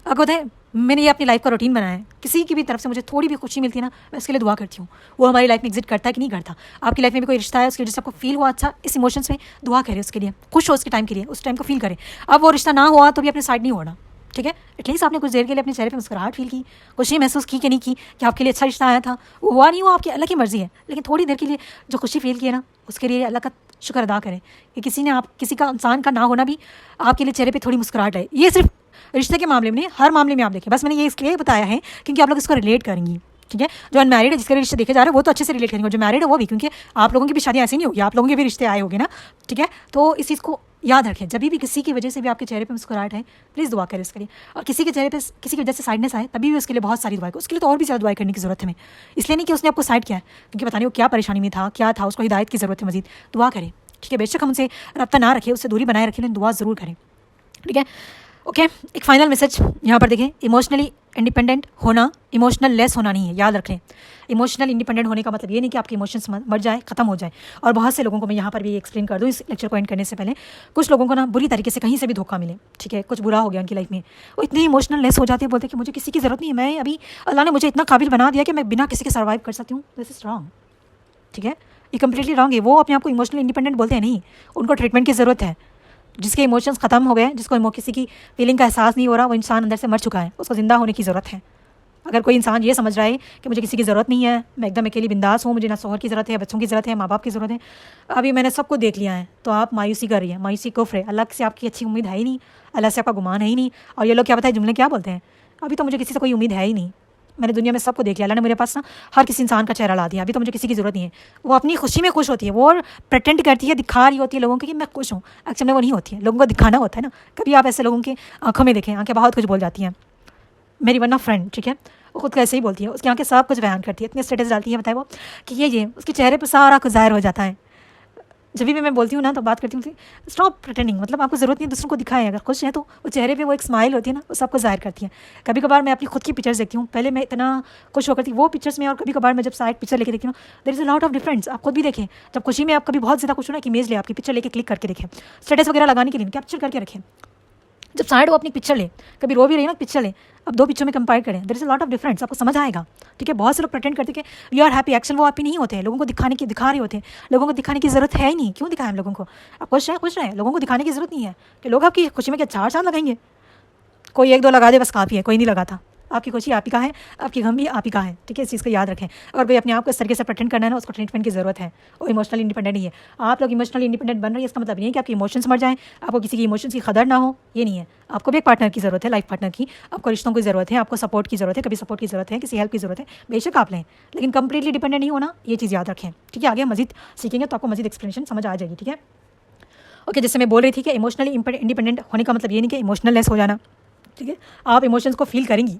पता है, मैंने ये अपनी लाइफ का रूटीन बनाया है, किसी की भी तरफ से मुझे थोड़ी भी खुशी मिलती है ना, मैं उसके लिए दुआ करती हूँ। वो हमारी लाइफ में एग्जिट करता है कि नहीं करता। आपकी लाइफ में भी कोई रिश्ता है, उसकी वजह से आपको फील हुआ अच्छा, इस इमोशंस में दुआ करें उसके लिए, खुश हो उसके टाइम के लिए, उस टाइम को फील करें। अब वो रिश्ता ना हुआ तो भी अपने साइड नहीं होना, ठीक है। एटलीस्ट आपने कुछ देर के लिए अपने चेहरे पे मुस्कुराहट फील की, खुशी महसूस की कि नहीं की, कि आपके लिए अच्छा रिश्ता आया था। वो हुआ नहीं हुआ आपकी अलग की मर्जी है, लेकिन थोड़ी देर के लिए जो खुशी फील की है ना, उसके लिए अल्लाह का शुक्र अदा करें कि किसी का इंसान का ना होना भी आपके लिए चेहरे पे थोड़ी मुस्कुराहट है। ये सिर्फ रिश्ते के मामले में नहीं, हर मामले में आप देखें। बस मैंने ये इसलिए बताया है क्योंकि आप लोग इसको रिलेट करेंगी, ठीक है। जो अनमैरिड है, जिसके रिश्ते देखे जा रहे हैं, वो तो अच्छे से रिलेट करेंगे, और जो मैरिड है वो भी, क्योंकि आप लोगों की भी शादी ऐसी नहीं होगी, आप लोगों के भी रिश्ते आए होंगे ना, ठीक है। तो इस चीज़ को याद रखें, जब भी किसी की वजह से भी आपके चेहरे पे मुस्कुराहट है, प्लीज़ दुआ करें इसके लिए। और किसी के चेहरे पे किसी की वजह से साइडनेस आए, तभी भी उसके लिए बहुत सारी दुआ है, उसके लिए तो और भी ज़्यादा दुआ करने की ज़रूरत है हमें। इसलिए नहीं कि उसने आपको साइड किया है, क्योंकि पता नहीं वो क्या परेशानी में था, क्या था, उसको हिदायत की ज़रूरत है मजीद। दुआ करें, ठीक है। बेशक हम उनसे रब्ता ना रखें, उससे दूरी बनाए रखें, लेकिन दुआ ज़रूर करें, ठीक है। ओके, एक फाइनल मैसेज यहाँ पर देखें। इमोशनली इंडिपेंडेंट होना इमोशनल लेस होना नहीं है, याद रख लें। इमोशनल इंडिपेंडेंट होने का मतलब ये नहीं कि आपके इमोशंस मर जाए, ख़त्म हो जाए। और बहुत से लोगों को मैं यहाँ पर भी एक्सप्लेन कर दूँ इस लेक्चर को एंड करने से पहले, कुछ लोगों को ना बुरी तरीके से कहीं से भी धोखा मिले, ठीक है, कुछ बुरा हो गया उनकी लाइफ में, वो इतने इमोशनल लेस हो जाते हैं, बोलते हैं कि मुझे किसी की ज़रूरत नहीं है, मैं अभी अल्लाह ने मुझे इतना काबिल बना दिया कि मैं बिना किसी के सर्वाइव कर सकती हूँ। दिस इज़ रॉन्ग, ठीक है, ये कम्प्लीटली रॉन्ग है। वो अपने आप को इमोशनल इंडिपेंडेंट बोलते हैं, नहीं, उनको ट्रीटमेंट की ज़रूरत है। जिसके इमोशंस ख़त्म हो गए, जिसको किसी की फीलिंग का एहसास नहीं हो रहा, वो इंसान अंदर से मर चुका है, उसको ज़िंदा होने की ज़रूरत है। अगर कोई इंसान ये समझ रहा है कि मुझे किसी की ज़रूरत नहीं है, मैं एकदम अकेली बिंदास हूँ, मुझे ना शौहर की ज़रूरत है, बच्चों की ज़रूरत है, माँ बाप की ज़रूरत है, अभी मैंने सबको देख लिया है, तो आप मायूसी कर रही है। मायूसी कुफ्र है, अल्लाह से आपकी अच्छी उम्मीद है ही नहीं, अल्लाह से आपका गुमान है ही नहीं। और ये लोग क्या बताए जुमले क्या बोलते हैं, अभी तो मुझे किसी से कोई उम्मीद है ही नहीं, मैंने दुनिया में सबको देख लिया, अल्लाह ने मेरे पास ना हर किसी इंसान का चेहरा ला दिया, अभी तो मुझे किसी की ज़रूरत नहीं है। वो अपनी खुशी में खुश होती है, वो प्रेटेंड करती है, दिखा रही होती है लोगों को कि मैं खुश हूँ, एक्चुअली में वो नहीं होती है, लोगों को दिखाना होता है ना। कभी आप ऐसे लोगों की आंखों में देखें, आंखें बहुत कुछ बोल जाती हैं। मेरी वन ऑफ फ्रेंड, ठीक है, वो खुद कैसे ही बोलती है, उसकी आंखें सब कुछ बयान करती है, इतने स्टेटस डालती है, बताए वो कि ये उसके चेहरे पर सारा कुछ ज़ाहिर हो जाता है। जब भी मैं बोलती हूँ ना, तो बात करती हूँ, स्टॉप प्रिटेंडिंग, मतलब आपको ज़रूरत नहीं है दूसरों को दिखाएं, अगर खुश है तो वो चेहरे पे वो एक स्माइल होती है ना, वो सबको ज़ाहिर करती है। कभी कभार मैं अपनी खुद की पिक्चर्स देखती हूँ, पहले मैं इतना खुश होकर थी वो पिक्चर्स में, और कभी कभार मैं जब साइड पिक्चर लेके देखती हूँ, there is a lot of difference. आप खुद भी देखें, जब खुशी में आप कभी बहुत ज़्यादा खुश हो ना, कि इमेज ले आपकी पिक्चर लेके क्लिक करके देखें, स्टेटस वगैरह लगाने के लिए कैप्चर करके रखें, जब साइड वो अपनी पिक्चर ले, कभी रो भी रही ना पिक्चर ले, अब दो पिक्चर में कंपेयर करें, there is a lot of difference, आपको समझ आएगा, ठीक है। बहुत से लोग प्रेटेंड करते हैं कि वी आर हैप्पी, एक्शन वो हैप्पी नहीं होते हैं, लोगों को दिखा रहे होते हैं, लोगों को दिखाने की ज़रूरत है ही नहीं, क्यों दिखाएं हम लोगों को, आप खुश रहें, लोगों को दिखाने की ज़रूरत नहीं है कि लोग आपकी खुशी में क्या चार चांद लगाएंगे, कोई एक दो लगा दे बस काफ़ी है, कोई नहीं लगाता। आपकी खुशी आप ही का है, आपकी गम भी आप ही का है, ठीक है, इस चीज़ को याद रखें। अगर कोई अपने आप को इस तरीके से प्रेटेंड करना है ना, उसको ट्रीटमेंट की ज़रूरत है, वो इमोशनल इंडिपेंडेंट ही है। आप लोग इमोशनल इंडिपेंडेंट बन रहे हैं, इसका मतलब नहीं है कि आपके इमोशंस मर जाएं, आपको किसी की इमोशंस की कदर ना हो, ये नहीं है। आपको भी एक पार्टनर की ज़रूरत है, लाइफ पार्टनर की, आपको रिश्तों की ज़रूरत है, आपको सपोर्ट की ज़रूरत है, कभी सपोर्ट की ज़रूरत है, किसी हेल्प की ज़रूरत है, बेशक आप लें, लेकिन कंप्लीटली डिपेंडेंट नहीं होना, ये चीज़ याद रखें, ठीक है। आगे मजीद सीखेंगे तो आपको मजीद एक्सप्लेनेशन समझ आ जाएगी, ठीक है। ओके, जैसे मैं बोल रही थी कि इमोशनली इंडिपेंडेंट होने का मतलब ये नहीं कि इमोशनल लेस हो जाना, ठीक है। आप इमोशंस को फील करेंगी,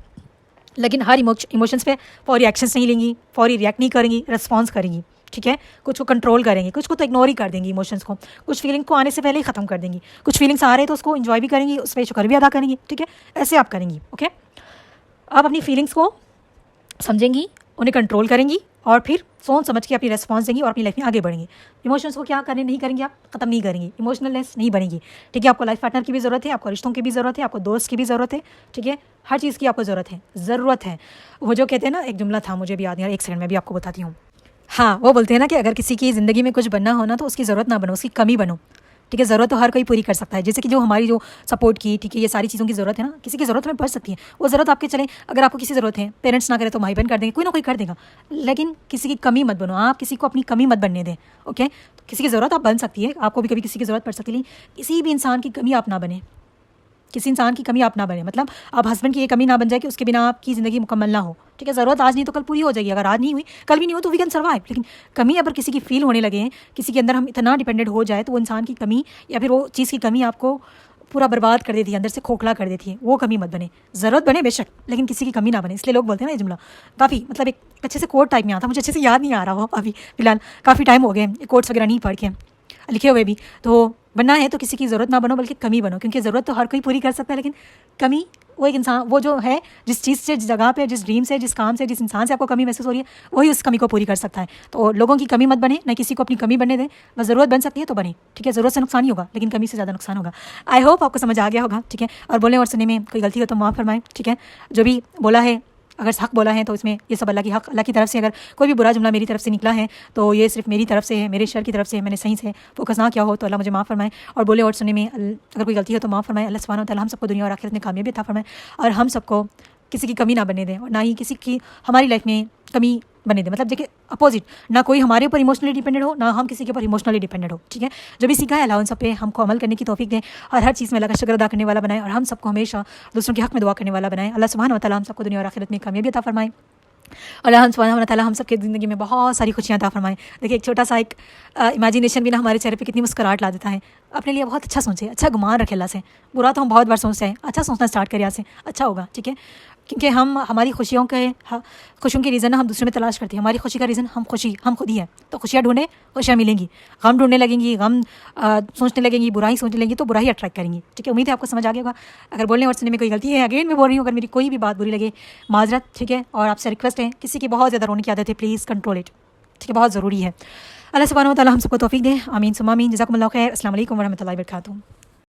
लेकिन हर इमोशंस पे फौरी एक्शंस नहीं लेंगी, फौरी रिएक्ट नहीं करेंगी, रिस्पॉन्स करेंगी, ठीक है। कुछ को कंट्रोल करेंगी, कुछ को तो इग्नोर ही कर देंगी इमोशंस को, कुछ फीलिंग को आने से पहले ही ख़त्म कर देंगी, कुछ फीलिंग्स आ रहे हैं तो उसको इन्जॉय भी करेंगी, उस पर शुक्र भी अदा करेंगी, ठीक है। ऐसे आप करेंगी, ओके। आप अपनी फीलिंग्स को समझेंगी, उन्हें कंट्रोल करेंगी, और फिर सोच समझ के अपनी रिस्पॉन्स देंगी और अपनी लाइफ में आगे बढ़ेंगी। इमोशंस को क्या करने नहीं करेंगी, आप ख़त्म नहीं करेंगी, इमोशनलनेस नहीं बनेगी, ठीक है। आपको लाइफ पार्टनर की भी ज़रूरत है, आपको रिश्तों की भी ज़रूरत है, आपको दोस्त की भी ज़रूरत है, ठीक है। हर चीज़ की आपको ज़रूरत है। वो जो कहते हैं ना, एक जुमला था मुझे भी याद नहीं, एक सेकंड में भी आपको बताती हूँ। हाँ, वो बोलते हैं ना कि अगर किसी की ज़िंदगी में कुछ बनना हो ना, तो उसकी ज़रूरत ना बनो, उसकी कमी बनो, ठीक है। ज़रूरत तो हर कोई पूरी कर सकता है, जैसे कि जो हमारी जो सपोर्ट की, ठीक है, ये सारी चीज़ों की ज़रूरत है ना, किसी की ज़रूरत हमें पड़ सकती है, वो ज़रूरत आपके चले। अगर आपको किसी ज़रूरत है, पेरेंट्स ना करें तो भाई बहन कर देंगे, कोई ना कोई कर देगा, लेकिन किसी की कमी मत बनो, आप किसी को अपनी कमी मत बनने दें, ओके। तो किसी की ज़रूरत आप बन सकती है, आपको भी कभी किसी की ज़रूरत पड़ सकती है, लेकिन किसी भी इंसान की कमी आप ना बने, किसी इंसान की कमी आप ना बने, मतलब आप हस्बैंड की ये कमी ना बन जाए कि उसके बिना आपकी ज़िंदगी मुकम्मल ना हो, ठीक है। ज़रूरत आज नहीं तो कल पूरी हो जाएगी, अगर आज नहीं हुई कल भी नहीं हो तो वी कैन सर्वाइव, लेकिन कमी अगर किसी की फील होने लगे, किसी के अंदर हम इतना डिपेंडेंट हो जाए, तो वो इंसान की कमी या फिर वो चीज़ की कमी आपको पूरा बर्बाद कर देती है, अंदर से खोखला कर देती है, वो कमी मत बने। ज़रूरत बने बेशक, लेकिन किसी की कमी ना बने। इसलिए लोग बोलते हैं ना ये जुमला, काफ़ी मतलब एक अच्छे से कोट टाइप में आता, मुझे अच्छे से याद नहीं आ रहा हो अभी फिलहाल, काफ़ी टाइम हो गए कोट्स वगैरह नहीं पढ़ के लिखे हुए भी। तो बनना है तो किसी की ज़रूरत ना बनो, बल्कि कमी बनो, क्योंकि ज़रूरत तो हर कोई पूरी कर सकता है, लेकिन कमी वो एक इंसान, वो जो है जिस चीज़ से, जिस जगह पे, जिस ड्रीम से, जिस काम से, जिस इंसान से आपको कमी महसूस हो रही है, वही उस कमी को पूरी कर सकता है। तो लोगों की कमी मत बने, न किसी को अपनी कमी बनने दें। बस ज़रूरत बन सकती है तो बने, ठीक है। ज़रूरत से नुकसान ही होगा, लेकिन कमी से ज़्यादा नुकसान होगा। आई होप आपको समझ आ गया होगा, ठीक है। और बोलने और सुनने में कोई गलती हो तो माफ़ फरमाएं, ठीक है। जो भी बोला है, अगर हक बोला है तो इसमें ये सब अल्लाह की हक, अल्लाह की तरफ से। अगर कोई भी बुरा जुमला मेरी तरफ से निकला है तो ये सिर्फ मेरी तरफ से है, मेरे शर की तरफ से है। मैंने सही से फोकस ना किया हो तो अल्लाह मुझे माफ़ फरमाए। और बोले और सुनने में अगर कोई गलती हो तो माफ़ फरमाए। अल्लाह सुब्हानहू व तआला हम सबको दुनिया और आखिरत में कामयाबी अता फरमाए, और हम सबको किसी की कमी ना बनने दें, और ना ही किसी की हमारी लाइफ में कमी बने दें। मतलब देखिए अपोजिट, ना कोई हमारे ऊपर इमोशनली डिपेंडेंट हो, ना हम किसी के ऊपर इमोशनली डिपेंडेंट हो, ठीक है। जो भी सीखा है अल्लाह उन सब पे हमको अमल करने की तौफीक दें, और हर चीज़ में अल्लाह का शुक्र अदा करने वाला बनाए, और हम सबको हमेशा दूसरों के हक में दुआ करने वाला बनाए। अल्लाह सुब्हानहू व तआला हम सबको दुनिया और आखिरत में कामयाबी अता फरमाए। अल्लाह सुब्हानहू व तआला हम सबके ज़िंदगी में बहुत सारी खुशियाँ अता फरमाएँ। देखिए एक छोटा सा एक इमेजिनेशन भी ना हमारे चेहरे पे कितनी मुस्कुराहट ला देता है। अपने लिए बहुत अच्छा सोचें, अच्छा गुमान रखें अल्लाह से। बुरा तो हम बहुत बार सोचते हैं, अच्छा सोचना स्टार्ट करें आज से, अच्छा होगा, ठीक है। क्योंकि हम हमारी खुशियों के खुशियों की रीज़न हम दूसरे में तलाश करते हैं। हमारी खुशी का रीज़न हम खुद ही हैं। तो खुशियाँ ढूंढें, खुशियाँ मिलेंगी। गम ढूंढने लगेंगी, गम सोचने लगेंगी, बुराई सोचने लगेंगी तो बुराई अट्रैक्ट करेंगी, ठीक है। उम्मीद है आपको समझ आ गया होगा। अगर बोलने और सुनने में कोई गलती है, अगेन मैं बोल रही हूँ, अगर मेरी कोई भी बात बुरी लगे, माजरत, ठीक है। और आपसे रिक्वेस्ट है, किसी की बहुत ज़्यादा रोने की आदत है, प्लीज़ कंट्रोल इट, ठीक है, बहुत ज़रूरी है। अल्लाह सुब्हानहू व तआला हम सबको तौफीक दें। आमीन सुम्मा आमीन। जज़ाकुमुल्लाह खैर। अस्सलाम वालेकुम व रहमतुल्लाहि व बरकातुहू।